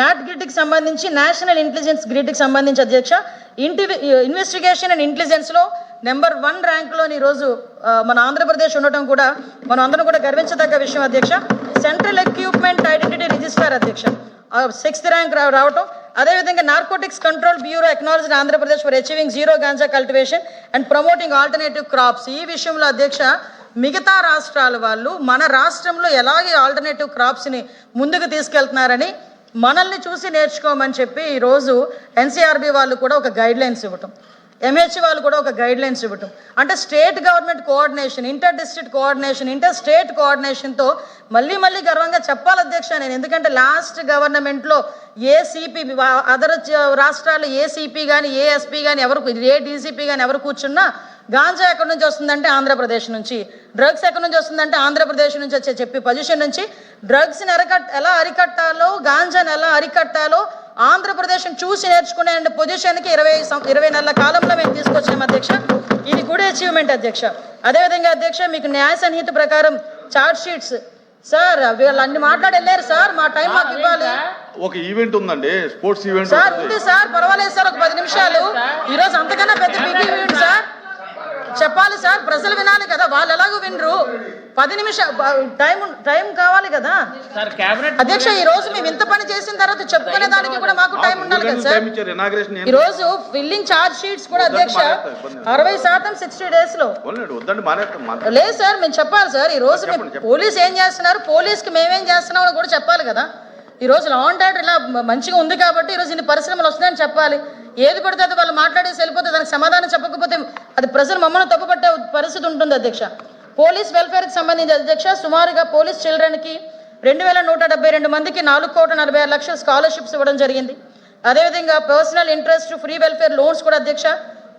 నాట్ గ్రిడ్కి సంబంధించి, నేషనల్ ఇంటెలిజెన్స్ గ్రిడ్కి సంబంధించి అధ్యక్ష, ఇన్వెస్టిగేషన్ అండ్ ఇంటెలిజెన్స్లో నెంబర్ 1 ర్యాంక్లో ఈరోజు మన ఆంధ్రప్రదేశ్ ఉండటం కూడా మనం అందరం కూడా గర్వించదగ్గ విషయం అధ్యక్ష. సెంట్రల్ ఎక్విప్మెంట్ ఐడెంటిటీ రిజిస్టర్ అధ్యక్ష 6th ర్యాంక్ రావటం. అదేవిధంగా Narcotics Control Bureau acknowledged Andhra Pradesh for achieving zero ganja cultivation and promoting alternative crops. ఈ విషయంలో అధ్యక్ష మిగతా రాష్ట్రాల వాళ్ళు మన రాష్ట్రంలో ఎలాగే ఆల్టర్నేటివ్ క్రాప్స్ని ముందుకు తీసుకెళ్తున్నారని మనల్ని చూసి నేర్చుకోమని చెప్పి ఈరోజు ఎన్సీఆర్బీ వాళ్ళు కూడా ఒక గైడ్లైన్స్ ఇవ్వటం, ఎంహెచ్ వాళ్ళు కూడా ఒక గైడ్లైన్స్ ఇవ్వటం. అంటే state government coordination, inter district coordination, inter state కోఆర్డినేషన్తో మళ్ళీ గర్వంగా చెప్పాలి అధ్యక్ష నేను. ఎందుకంటే లాస్ట్ గవర్నమెంట్లో ఏ సిపి, అదర్ రాష్ట్రాల్లో ఏ సిపి కానీ, ఏ ఎస్పీ కానీ, ఏ డీసీపీ కానీ ఎవరు కూర్చున్నా గాంజా ఎక్కడి నుంచి వస్తుందంటే ఆంధ్రప్రదేశ్ నుంచి, డ్రగ్స్ ఎక్కడి నుంచి వస్తుందంటే ఆంధ్రప్రదేశ్ నుంచి వచ్చే చెప్పి పొజిషన్ నుంచి డ్రగ్స్ని ఎలా అరికట్టాలో, గాంజాని ఎలా అరికట్టాలో ఆంధ్రప్రదేశ్ని చూసి నేర్చుకునే పొజిషన్కి 20 నెలల కాలంలో మేము తీసుకొచ్చాము అధ్యక్ష. ఇది కూడా అచీవ్మెంట్ అధ్యక్ష. అదేవిధంగా అధ్యక్ష మీకు న్యాయ సంహిత ప్రకారం చార్జ్ షీట్స్ సార్ వీళ్ళు అన్ని మాట్లాడి వెళ్ళారు సార్, మా టైం మాకు ఇవ్వాలి.
ఒక ఈవెంట్ ఉందండి, స్పోర్ట్స్ ఈవెంట్
సార్ ఉంది సార్, పర్వాలేదు సార్, ఒక 10 నిమిషాలు. ఈరోజు అంతకన్నా పెద్ద బిగ్ ఈవెంట్ సార్, చెప్పాలి సార్, ప్రజలు వినాలి కదా, వాళ్ళు ఎలాగో వినరు. 10 నిమిషాలు టైం కావాలి కదా అధ్యక్ష. ఈ రోజు మేము ఇంత పని చేసిన తర్వాత చెప్పుకునే దానికి కూడా మాకు టైం ఉండాలి కదా సార్. ఈ రోజు ఫిల్లింగ్ చార్జ్ షీట్స్ కూడా అధ్యక్ష 60% 60 days లో లేదు సార్. మేము చెప్పాలి సార్, ఈ రోజు పోలీస్ ఏం చేస్తున్నారు, పోలీస్కి మేమేం చేస్తున్నాం అని కూడా చెప్పాలి కదా. ఈ రోజు లా అండ్ ఆర్డర్ ఇలా మంచిగా ఉంది కాబట్టి ఈరోజు ఇన్ని పరిశ్రమలు వస్తున్నాయని చెప్పాలి. ఏది పడితే అది వాళ్ళు మాట్లాడేసి వెళ్ళిపోతే దానికి సమాధానం చెప్పకపోతే అది ప్రజలు మమ్మల్ని తప్పుపట్టే పరిస్థితి ఉంటుంది అధ్యక్ష. పోలీస్ వెల్ఫేర్కి సంబంధించి అధ్యక్ష సుమారుగా పోలీస్ చిల్డ్రన్కి 2172 మందికి 4,46,00,000 స్కాలర్షిప్స్ ఇవ్వడం జరిగింది. అదేవిధంగా personal interest free welfare loans కూడా అధ్యక్ష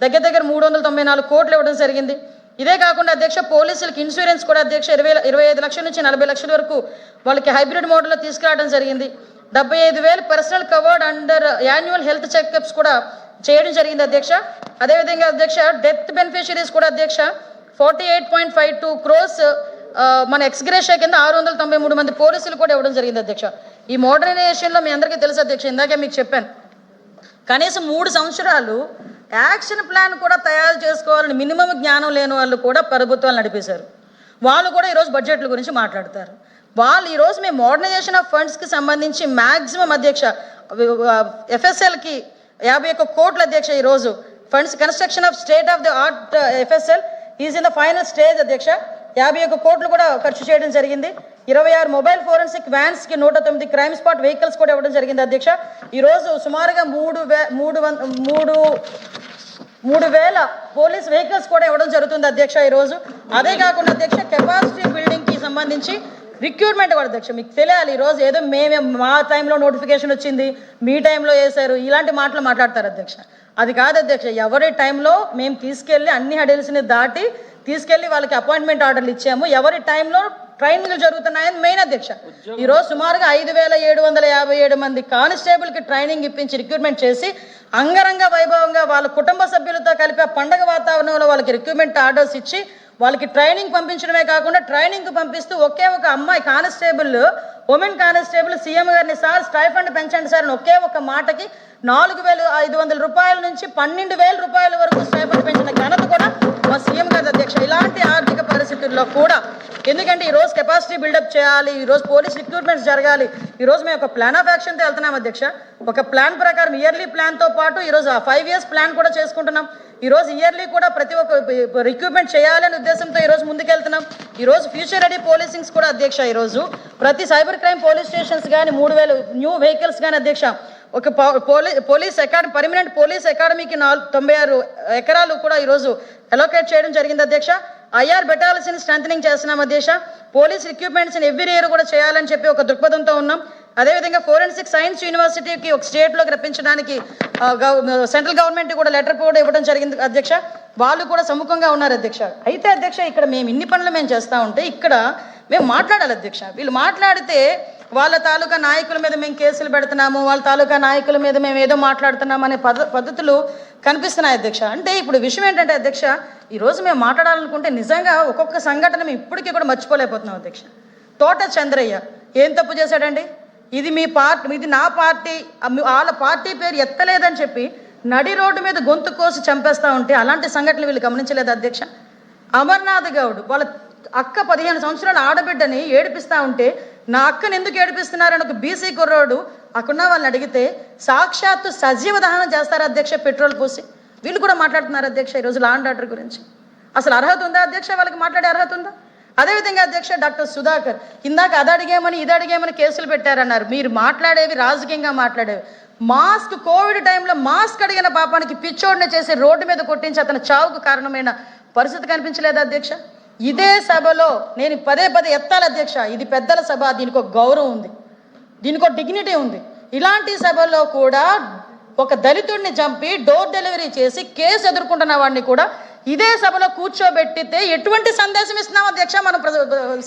దగ్గర 394 కోట్లు ఇవ్వడం జరిగింది. ఇదే కాకుండా అధ్యక్ష పోలీసులకి ఇన్సూరెన్స్ కూడా అధ్యక్ష 25 లక్షల నుంచి 40 లక్షల వరకు వాళ్ళకి హైబ్రిడ్ మోడల్లో తీసుకురావడం జరిగింది. 75,000 personal covered under annual health checkups కూడా చేయడం జరిగింది అధ్యక్ష. అదేవిధంగా అధ్యక్ష డెత్ బెనిఫిషరీస్ కూడా అధ్యక్ష 48.52 crores మన ఎక్స్గ్రేషియా కింద 693 మంది పోలీసులు కూడా ఇవ్వడం జరిగింది అధ్యక్ష. ఈ మోడర్నైజేషన్లో మీ అందరికీ తెలుసు అధ్యక్ష, ఇందాకే మీకు చెప్పాను, కనీసం 3 సంవత్సరాలు యాక్షన్ ప్లాన్ కూడా తయారు చేసుకోవాలని మినిమం జ్ఞానం లేని వాళ్ళు కూడా ప్రభుత్వాలు నడిపేశారు. వాళ్ళు కూడా ఈరోజు బడ్జెట్ల గురించి మాట్లాడతారు. వాళ్ళు ఈరోజు మేము మోడర్నైజేషన్ ఆఫ్ ఫండ్స్కి సంబంధించి మ్యాక్సిమం అధ్యక్ష ఎఫ్ఎస్ఎల్కి 51 కోట్ల అధ్యక్ష ఈరోజు funds construction of state of the art FSL is in the final stage అధ్యక్ష. 51 కోట్లు కూడా ఖర్చు చేయడం జరిగింది. 26 మొబైల్ ఫోరెన్సిక్ వ్యాన్స్కి 109 క్రైమ్ స్పాట్ వెహికల్స్ కూడా ఇవ్వడం జరిగింది అధ్యక్ష. ఈరోజు సుమారుగా 3,000 పోలీస్ వెహికల్స్ కూడా ఇవ్వడం జరుగుతుంది అధ్యక్ష ఈరోజు. అదే కాకుండా అధ్యక్ష కెపాసిటీ బిల్డింగ్కి సంబంధించి రిక్రూట్మెంట్ కూడా అధ్యక్ష మీకు తెలియాలి. ఈరోజు ఏదో మా టైంలో నోటిఫికేషన్ వచ్చింది, మీ టైంలో వేశారు, ఇలాంటి మాటలు మాట్లాడతారు అధ్యక్ష. అది కాదు అధ్యక్ష. ఎవరి టైంలో మేము తీసుకెళ్ళి అన్ని హడల్స్ని దాటి తీసుకెళ్ళి వాళ్ళకి అపాయింట్మెంట్ ఆర్డర్లు ఇచ్చాము. ఎవరి టైంలో ట్రైనింగ్లు జరుగుతున్నాయని మెయిన్ అధ్యక్ష. ఈరోజు సుమారుగా 5,757 మంది కానిస్టేబుల్కి ట్రైనింగ్ ఇప్పించి రిక్రూట్మెంట్ చేసి అంగరంగ వైభవంగా వాళ్ళ కుటుంబ సభ్యులతో కలిపి ఆ పండగ వాతావరణంలో వాళ్ళకి రిక్రూట్మెంట్ ఆర్డర్స్ ఇచ్చి వాళ్ళకి ట్రైనింగ్ పంపించడమే కాకుండా ట్రైనింగ్ పంపిస్తూ ఒకే ఒక అమ్మాయి కానిస్టేబుల్, ఉమెన్ కానిస్టేబుల్ సీఎం గారిని సార్ స్టైఫండ్ పెంచండి సార్ అని ఒకే ఒక మాటకి 4,500 రూపాయల నుంచి 12,000 రూపాయల వరకు స్టైఫండ్ పెంచిన ఘనత కూడా మా సీఎం గారి అధ్యక్ష. ఇలాంటి ఆర్థిక పరిస్థితుల్లో కూడా ఎందుకంటే ఈరోజు కెపాసిటీ బిల్డప్ చేయాలి, ఈరోజు పోలీస్ రిక్రూట్మెంట్స్ జరగాలి. ఈరోజు మేము ఒక ప్లాన్ ఆఫ్ యాక్షన్తో వెళ్తున్నాం అధ్యక్ష. ఒక ప్లాన్ ప్రకారం ఇయర్లీ ప్లాన్తో పాటు ఈరోజు 5 years ప్లాన్ కూడా చేసుకుంటున్నాం. ఈరోజు ఇయర్లీ కూడా ప్రతి ఒక్క రిక్రూట్మెంట్ చేయాలనే ఉద్దేశంతో ఈరోజు ముందుకెళ్తున్నాం. ఈరోజు ఫ్యూచర్ రెడీ పోలీసింగ్స్ కూడా అధ్యక్ష. ఈరోజు ప్రతి సైబర్ క్రైమ్ పోలీస్ స్టేషన్స్ కానీ 3,000 న్యూ వెహికల్స్ కానీ అధ్యక్ష. ఒక పోలీస్ అకాడమీ పర్మనెంట్ పోలీస్ అకాడమీకి 96 ఎకరాలు కూడా ఈరోజు అలోకేట్ చేయడం జరిగింది అధ్యక్ష. ఐఆర్ బెటాలియన్స్ స్ట్రెంథనింగ్ చేస్తున్నాం అధ్యక్ష. పోలీస్ రిక్రూట్మెంట్స్ని ఎవ్రీ ఇయర్ కూడా చేయాలని చెప్పి ఒక దృక్పథంతో ఉన్నాం. అదేవిధంగా ఫోరెన్సిక్ సైన్స్ యూనివర్సిటీకి ఒక స్టేట్లోకి రప్పించడానికి సెంట్రల్ గవర్నమెంట్ కూడా లెటర్ కూడా ఇవ్వడం జరిగింది అధ్యక్ష. వాళ్ళు కూడా సముఖంగా ఉన్నారు అధ్యక్ష. అయితే అధ్యక్ష ఇక్కడ మేము ఇన్ని పనులు మేము చేస్తూ ఉంటే ఇక్కడ మేము మాట్లాడాలి అధ్యక్ష. వీళ్ళు మాట్లాడితే వాళ్ళ తాలూకా నాయకుల మీద మేము కేసులు పెడుతున్నాము, వాళ్ళ తాలూకా నాయకుల మీద మేము ఏదో మాట్లాడుతున్నాము అనే పద్ధతులు కనిపిస్తున్నాయి అధ్యక్ష. అంటే ఇప్పుడు విషయం ఏంటంటే అధ్యక్ష, ఈరోజు మేము మాట్లాడాలనుకుంటే నిజంగా ఒక్కొక్క సంఘటన మేము ఇప్పటికీ కూడా మర్చిపోలేకపోతున్నాం అధ్యక్ష. తోట చంద్రయ్య ఏం తప్పు చేశాడండి? ఇది మీ పార్టీ, ఇది నా పార్టీ, వాళ్ళ పార్టీ పేరు ఎత్తలేదని చెప్పి నడి రోడ్డు మీద గొంతు కోసి చంపేస్తూ ఉంటే అలాంటి సంఘటనలు వీళ్ళు గమనించలేదు అధ్యక్ష. అమర్నాథ్ గౌడ్ వాళ్ళ అక్క 15 సంవత్సరాల ఆడబిడ్డని ఏడిపిస్తూ ఉంటే నా అక్కని ఎందుకు ఏడిపిస్తున్నారని ఒక బీసీ కుర్రోడు అక్కడున్న వాళ్ళని అడిగితే సాక్షాత్తు సజీవ దహనం చేస్తారు అధ్యక్ష పెట్రోల్ పోసి. వీళ్ళు కూడా మాట్లాడుతున్నారు అధ్యక్ష ఈరోజు లా అండ్ ఆర్డర్ గురించి. అసలు అర్హత ఉందా అధ్యక్ష? వాళ్ళకి మాట్లాడే అర్హత ఉందా? అదేవిధంగా అధ్యక్ష డాక్టర్ సుధాకర్ ఇందాక అది అడిగేమని ఇది అడిగేమని కేసులు పెట్టారన్నారు. మీరు మాట్లాడేవి రాజకీయంగా మాట్లాడేవి. మాస్క్ కోవిడ్ టైంలో మాస్క్ అడిగిన పాపానికి పిచ్చోడిని చేసి రోడ్డు మీద కొట్టించి అతని చావుకు కారణమైన పరిస్థితి కనిపించలేదు అధ్యక్ష. ఇదే సభలో నేను పదే ఎత్తాలి అధ్యక్ష. ఇది పెద్దల సభ, దీనికి ఒక గౌరవం ఉంది, దీనికి ఒక డిగ్నిటీ ఉంది. ఇలాంటి సభలో కూడా ఒక దళితుడిని చంపి డోర్ డెలివరీ చేసి కేసు ఎదుర్కొంటున్న వాడిని కూడా ఇదే సభలో కూర్చోబెట్టితే ఎటువంటి సందేశం ఇస్తున్నాం అధ్యక్ష మనం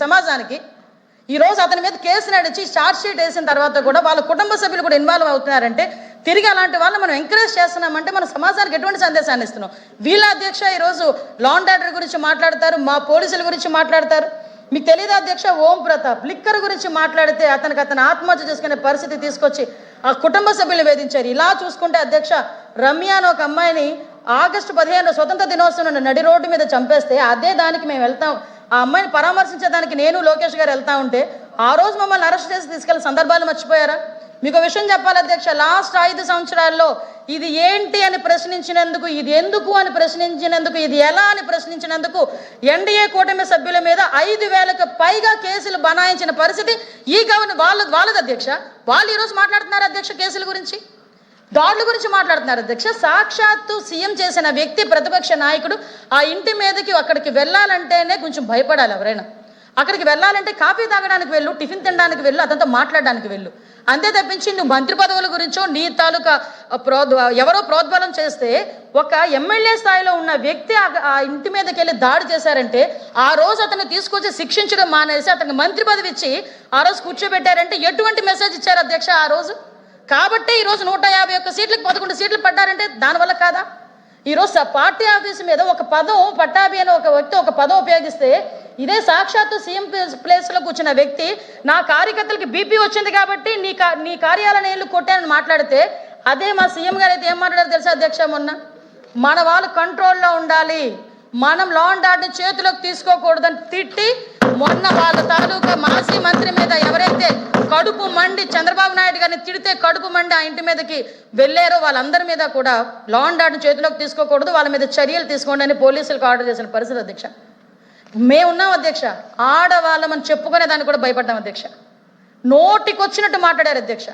సమాజానికి? ఈరోజు అతని మీద కేసు నడిచి ఛార్జ్ షీట్ వేసిన తర్వాత కూడా వాళ్ళ కుటుంబ సభ్యులు కూడా ఇన్వాల్వ్ అవుతున్నారంటే తిరిగి అలాంటి వాళ్ళని మనం ఎంకరేజ్ చేస్తున్నామంటే మన సమాజానికి ఎటువంటి సందేశాన్ని ఇస్తున్నాం? వీళ్ళ అధ్యక్ష ఈరోజు లా అండ్ ఆర్డర్ గురించి మాట్లాడతారు, మా పోలీసుల గురించి మాట్లాడతారు. మీకు తెలియదు అధ్యక్ష, ఓం ప్రతాప్ లిక్కర్ గురించి మాట్లాడితే అతను ఆత్మహత్య చేసుకునే పరిస్థితి తీసుకొచ్చి ఆ కుటుంబ సభ్యులు వేధించారు. ఇలా చూసుకుంటే అధ్యక్ష రమ్య అని ఒక అమ్మాయిని ఆగస్టు 15 స్వతంత్ర దినోత్సవం నడి రోడ్డు మీద చంపేస్తే అదే దానికి మేము వెళ్తాం, ఆ అమ్మాయిని పరామర్శించేదానికి నేను లోకేష్ గారు వెళ్తా ఉంటే ఆ రోజు మమ్మల్ని అరెస్ట్ చేసి తీసుకెళ్ళిన సందర్భాలు మర్చిపోయారా? మీకు విషయం చెప్పాలి అధ్యక్ష, లాస్ట్ 5 సంవత్సరాల్లో ఇది ఏంటి అని ప్రశ్నించినందుకు, ఇది ఎందుకు అని ప్రశ్నించినందుకు, ఇది ఎలా అని ప్రశ్నించినందుకు ఎన్డీఏ కూటమి సభ్యుల మీద 5,000కు పైగా కేసులు బనాయించిన పరిస్థితి ఈ వాళ్ళది అధ్యక్ష. వాళ్ళు ఈరోజు మాట్లాడుతున్నారు అధ్యక్ష కేసుల గురించి, దాడుల గురించి మాట్లాడుతున్నారు అధ్యక్ష. సాక్షాత్తు సీఎం చేసిన వ్యక్తి ప్రతిపక్ష నాయకుడు ఆ ఇంటి మీదకి అక్కడికి వెళ్ళాలంటేనే కొంచెం భయపడాలి. ఎవరైనా అక్కడికి వెళ్ళాలంటే కాఫీ తాగడానికి వెళ్ళు, టిఫిన్ తినడానికి వెళ్ళు, అతనితో మాట్లాడడానికి వెళ్ళు, అంతే తప్పించి నువ్వు మంత్రి పదవుల గురించో నీ తాలూకా ఎవరో ప్రోద్బలం చేస్తే ఒక ఎమ్మెల్యే స్థాయిలో ఉన్న వ్యక్తి ఆ ఇంటి మీదకి వెళ్ళి దాడి చేశారంటే ఆ రోజు అతన్ని తీసుకొచ్చి శిక్షించడం మానేసి అతనికి మంత్రి పదవి ఇచ్చి ఆ రోజు కూర్చోబెట్టారంటే ఎటువంటి మెసేజ్ ఇచ్చారు అధ్యక్ష ఆ రోజు? కాబట్టి ఈరోజు 151 సీట్లకు 11 సీట్లు పడ్డారంటే దానివల్ల కాదా? ఈరోజు పార్టీ ఆఫీసు మీద ఒక పదం పట్టాభి అని ఒక వ్యక్తి ఒక పదం ఉపయోగిస్తే ఇదే సాక్షాత్తు సీఎం ప్లేస్లో కూర్చున్న వ్యక్తి నా కార్యకర్తలకి బీపీ వచ్చింది కాబట్టి నీ కార్యాలయాలు కొట్టానని మాట్లాడితే అదే మా సీఎం గారు అయితే ఏం మాట్లాడారు తెలుసా అధ్యక్ష? మొన్న మన వాళ్ళు కంట్రోల్లో ఉండాలి, మనం లా అండ్ ఆర్డర్ చేతిలోకి తీసుకోకూడదని తిట్టి మొన్న వాళ్ళ తాలూకా మాజీ మంత్రి మీద ఎవరైతే కడుపు మండి చంద్రబాబు నాయుడు గారిని తిడితే కడుపు మండి ఆ ఇంటి మీదకి వెళ్ళారో వాళ్ళందరి మీద కూడా లా అండ్ ఆర్డర్ చేతిలోకి తీసుకోకూడదు, వాళ్ళ మీద చర్యలు తీసుకోండి అని పోలీసులకు ఆర్డర్ చేసిన పరిస్థితి అధ్యక్ష. మేమున్నాం అధ్యక్ష, ఆడవాళ్ళమని చెప్పుకునే దాన్ని కూడా భయపడ్డాం అధ్యక్ష. నోటికొచ్చినట్టు మాట్లాడారు అధ్యక్ష.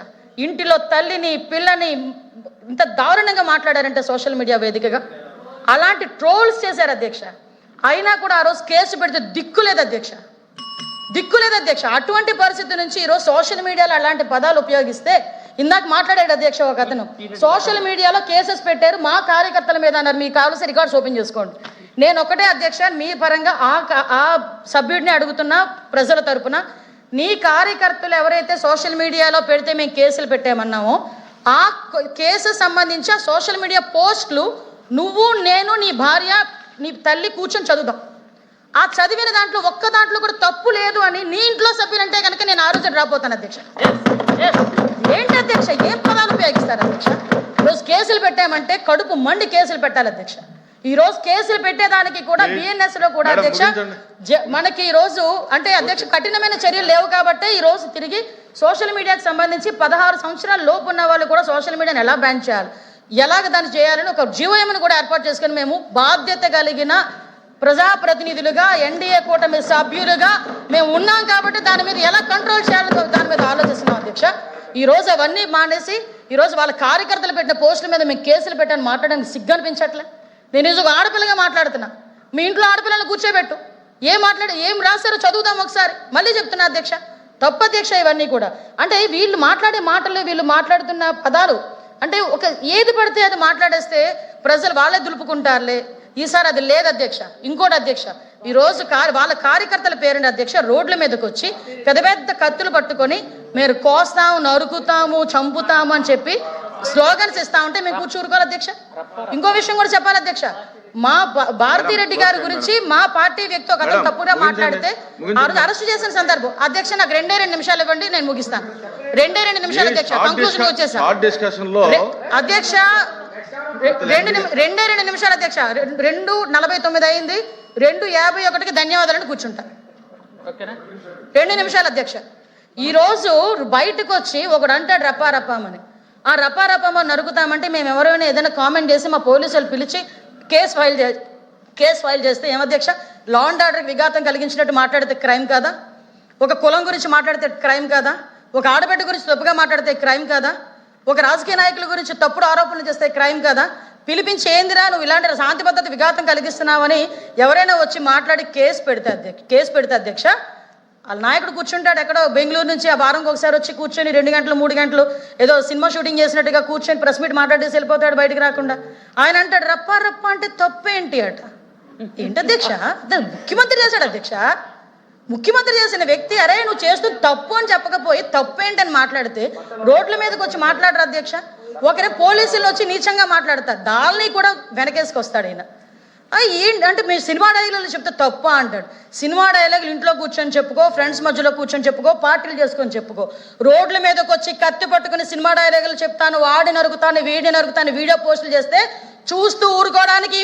ఇంటిలో తల్లిని పిల్లని ఇంత దారుణంగా మాట్లాడారంటే సోషల్ మీడియా వేదికగా అలాంటి ట్రోల్స్ చేశారు అధ్యక్ష. అయినా కూడా ఆ రోజు కేసు పెడితే దిక్కులేదు అధ్యక్ష. అటువంటి పరిస్థితి నుంచి ఈరోజు సోషల్ మీడియాలో అలాంటి పదాలు ఉపయోగిస్తే ఇందాక మాట్లాడాడు అధ్యక్ష ఒక అతను, సోషల్ మీడియాలో కేసెస్ పెట్టారు మా కార్యకర్తల మీద అన్నారు. మీకు కావాల్సిన రికార్డ్స్ ఓపెన్ చేసుకోండి. నేను ఒకటే అధ్యక్ష మీ పరంగా ఆ సభ్యుడిని అడుగుతున్నా ప్రజల తరపున, నీ కార్యకర్తలు ఎవరైతే సోషల్ మీడియాలో పెడితే మేము కేసులు పెట్టామన్నామో ఆ కేసు సంబంధించి ఆ సోషల్ మీడియా పోస్టులు నువ్వు నేను నీ భార్య నీ తల్లి కూర్చొని చదువుదాం. ఆ చదివిన దాంట్లో ఒక్క దాంట్లో కూడా తప్పు లేదు అని నీ ఇంట్లో సభ్యులంటే కనుక నేను ఆ రోజు రాబోతాను అధ్యక్ష. ఏంటి అధ్యక్ష, ఏం పదాలు ఉపయోగిస్తారు అధ్యక్ష? ఈరోజు కేసులు పెట్టామంటే కడుపు మండి కేసులు పెట్టాలి అధ్యక్ష. ఈ రోజు కేసులు పెట్టేదానికి కూడా బిఎన్ఎస్ లో కూడా అధ్యక్ష మనకి ఈ రోజు అంటే అధ్యక్ష కఠినమైన చర్యలు లేవు కాబట్టి ఈ రోజు తిరిగి సోషల్ మీడియాకి సంబంధించి 16 సంవత్సరాల లోపు ఉన్న వాళ్ళు కూడా సోషల్ మీడియాని ఎలా బ్యాన్ చేయాలి, ఎలాగ దాన్ని చేయాలని ఒక జీవోఎంను కూడా ఏర్పాటు చేసుకుని మేము బాధ్యత కలిగిన ప్రజాప్రతినిధులుగా ఎన్డీఏ కూటమి సభ్యులుగా మేము ఉన్నాం కాబట్టి దాని మీద ఎలా కంట్రోల్ చేయాలో దాని మీద ఆలోచిస్తున్నాం అధ్యక్ష. ఈ రోజు అవన్నీ మానేసి ఈ రోజు వాళ్ళ కార్యకర్తలు పెట్టిన పోస్టుల మీద మేము కేసులు పెట్టాను మాట్లాడడానికి సిగ్గు అనిపించట్లే. నేను ఈరోజు ఆడపిల్లగా మాట్లాడుతున్నా, మీ ఇంట్లో ఆడపిల్లలను కూర్చోబెట్టు, ఏం రాశారో చదువుదాం ఒకసారి. మళ్ళీ చెప్తున్నా అధ్యక్ష, తప్పు అధ్యక్ష ఇవన్నీ కూడా. అంటే వీళ్ళు మాట్లాడే మాటలు వీళ్ళు మాట్లాడుతున్న పదాలు అంటే ఒక ఏది పడితే అది మాట్లాడేస్తే ప్రజలు వాళ్ళే దులుపుకుంటారులే. ఈసారి అది లేదు అధ్యక్ష. ఇంకోటి అధ్యక్ష, ఈరోజు వాళ్ళ కార్యకర్తల పేరుని అధ్యక్ష రోడ్ల మీదకి వచ్చి పెద్ద పెద్ద కత్తులు పట్టుకొని మీరు కోస్తాము నరుకుతాము చంపుతాము అని చెప్పి స్లోగన్స్ ఇస్తా ఉంటే మేము కూర్చోరుకోవాలి అధ్యక్ష. ఇంకో విషయం కూడా చెప్పాలి అధ్యక్ష, మా భారతిరెడ్డి గారి గురించి మా పార్టీ వ్యక్తి ఒక అతను తప్పుగా మాట్లాడితే ఆ రోజు అరెస్ట్ చేసిన సందర్భం అధ్యక్ష. నాకు 2 నిమిషాలు ఇవ్వండి, నేను ముగిస్తాను. 2 నిమిషాలు అధ్యక్ష, కంక్లూజన్ వచ్చేసాను అధ్యక్ష. 2 నిమిషాలు అధ్యక్ష. 2:49 అయింది. 2:51కి ధన్యవాదాలను కూర్చుంటా. 2 నిమిషాలు అధ్యక్ష. ఈ రోజు బయటకు వచ్చి ఒకడు అంటాడు రప్పారప్పమని, ఆ రప్పారప్పమని నరుకుతామంటే మేము ఎవరైనా ఏదైనా కామెంట్ చేసి మా పోలీసులు పిలిచి కేసు ఫైల్ చేస్తే ఏమధ్యక్ష, లా అండ్ ఆర్డర్కి విఘాతం కలిగించినట్టు మాట్లాడితే క్రైమ్ కాదా? ఒక కులం గురించి మాట్లాడితే క్రైమ్ కాదా? ఒక ఆడబిడ్డ గురించి తప్పుగా మాట్లాడితే క్రైమ్ కాదా? ఒక రాజకీయ నాయకుల గురించి తప్పుడు ఆరోపణలు చేస్తే క్రైమ్ కాదా? పిలిపించి ఏందిరా నువ్వు ఇలాంటి శాంతి భద్రత విఘాతం కలిగిస్తున్నావని ఎవరైనా వచ్చి మాట్లాడి కేసు పెడితే అధ్యక్ష, వాళ్ళ నాయకుడు కూర్చుంటాడు ఎక్కడో బెంగళూరు నుంచి, ఆ వారంకి ఒకసారి వచ్చి కూర్చొని 2 గంటలు 3 గంటలు ఏదో సినిమా షూటింగ్ చేసినట్టుగా కూర్చొని ప్రెస్ మీట్ మాట్లాడేసి వెళ్ళిపోతాడు బయటకు రకుండా. ఆయన అంటాడు రప్ప అంటే తప్పేంటి అట. ఏంటి అధ్యక్ష, ముఖ్యమంత్రి చేశాడు అధ్యక్ష. ముఖ్యమంత్రి చేసిన వ్యక్తి అరే నువ్వు చేస్తుంది తప్పు అని చెప్పకపోయి తప్పేంటని మాట్లాడితే రోడ్ల మీదకి వచ్చి మాట్లాడరు అధ్యక్ష. ఒకరే పోలీసులు వచ్చి నీచంగా మాట్లాడతారు, దాల్ని కూడా వెనకేసుకొస్తాడు ఈయన. ఏంటంటే మీరు సినిమా డైలాగులు చెప్తే తప్ప అంటాడు. సినిమా డైలాగులు ఇంట్లో కూర్చొని చెప్పుకో, ఫ్రెండ్స్ మధ్యలో కూర్చొని చెప్పుకో, పార్టీలు చేసుకొని చెప్పుకో. రోడ్ల మీదకి వచ్చి కత్తి పట్టుకుని సినిమా డైలాగులు చెప్తాను, వాడి నరుకుతాను వీడి నరుకుతాను వీడియో పోస్టులు చేస్తే చూస్తూ ఊరుకోవడానికి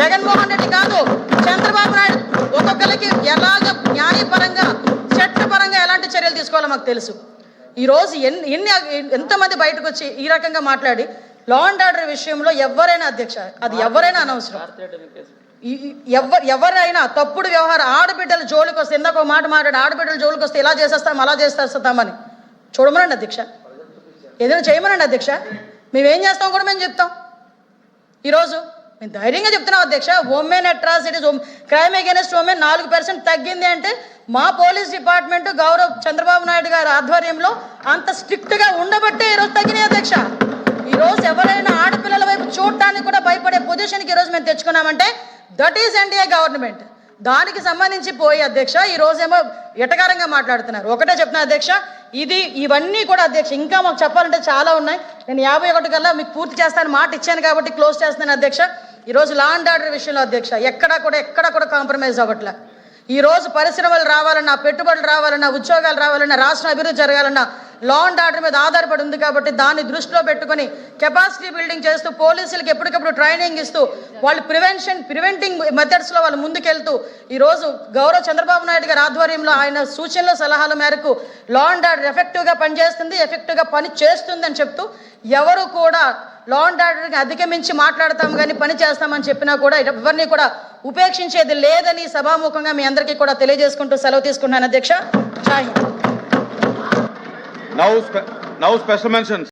జగన్మోహన్ రెడ్డి కాదు చంద్రబాబు నాయుడు ఒక్కొక్కరికి ఎలాగ న్యాయపరంగా చట్టపరంగా ఎలాంటి చర్యలు తీసుకోవాలో మాకు తెలుసు. ఈరోజు ఎంతమంది బయటకు వచ్చి ఈ రకంగా మాట్లాడి లా అండ్ ఆర్డర్ విషయంలో ఎవరైనా అధ్యక్ష, అది ఎవరైనా అనవసరం, ఎవరైనా తప్పుడు వ్యవహారం ఆడబిడ్డల జోలికి వస్తే ఇందాక మాట మాట్లాడి ఆడబిడ్డల జోలికి వస్తే ఇలా చేసేస్తాం అలా చేసేస్తామని చూడమనండి అధ్యక్ష, ఏదైనా చేయమనండి అధ్యక్ష. మేమేం చేస్తాం కూడా మేము చెప్తాం. ఈరోజు మేము ధైర్యంగా చెప్తున్నాం అధ్యక్ష, women atrocities crime against women 4% తగ్గింది అంటే మా పోలీస్ డిపార్ట్మెంట్ గౌరవ చంద్రబాబు నాయుడు గారి ఆధ్వర్యంలో అంత స్ట్రిక్ట్గా ఉండబట్టే ఈరోజు తగ్గినాయి అధ్యక్ష. ఈరోజు ఎవరైనా ఆడపిల్లల వైపు చూడటానికి కూడా భయపడే పొజిషన్కి ఈరోజు మేము తెచ్చుకున్నామంటే దట్ ఈస్ ఎన్డీఏ గవర్నమెంట్. దానికి సంబంధించి పోయి అధ్యక్ష ఈరోజేమో ఎటకారంగా మాట్లాడుతున్నారు. ఒకటే చెప్తున్నా అధ్యక్ష, ఇవన్నీ కూడా అధ్యక్ష ఇంకా మాకు చెప్పాలంటే చాలా ఉన్నాయి. నేను 51 కల్లా మీకు పూర్తి చేస్తాను మాట ఇచ్చాను కాబట్టి క్లోజ్ చేస్తున్నాను అధ్యక్ష. ఈరోజు లా అండ్ ఆర్డర్ విషయంలో అధ్యక్ష ఎక్కడ కూడా కాంప్రమైజ్ అవ్వట్లే. ఈ రోజు పరిశ్రమలు రావాలన్నా, పెట్టుబడులు రావాలన్నా, ఉద్యోగాలు రావాలన్నా, రాష్ట్ర అభివృద్ధి జరగాలన్నా లా అండ్ ఆర్డర్ మీద ఆధారపడి ఉంది. కాబట్టి దాన్ని దృష్టిలో పెట్టుకొని కెపాసిటీ బిల్డింగ్ చేస్తూ పోలీసులకు ఎప్పటికప్పుడు ట్రైనింగ్ ఇస్తూ వాళ్ళు ప్రివెంటింగ్ మెథడ్స్లో వాళ్ళు ముందుకెళ్తూ ఈరోజు గౌరవ చంద్రబాబు నాయుడు గారి ఆధ్వర్యంలో ఆయన సూచనల సలహాల మేరకు లా అండ్ ఆర్డర్ ఎఫెక్టివ్గా పనిచేస్తుంది, ఎఫెక్టివ్గా పని చేస్తుంది అని చెప్తూ ఎవరు కూడా లా అండ్ ఆర్డర్ని అధిగమించి మాట్లాడతాం కానీ పని చేస్తామని చెప్పినా కూడా ఎవరిని కూడా ఉపేక్షించేది లేదని సభాముఖంగా మీ అందరికీ కూడా తెలియజేసుకుంటూ సెలవు తీసుకుంటున్నాను అధ్యక్ష. జై హింద్.
Now special mentions.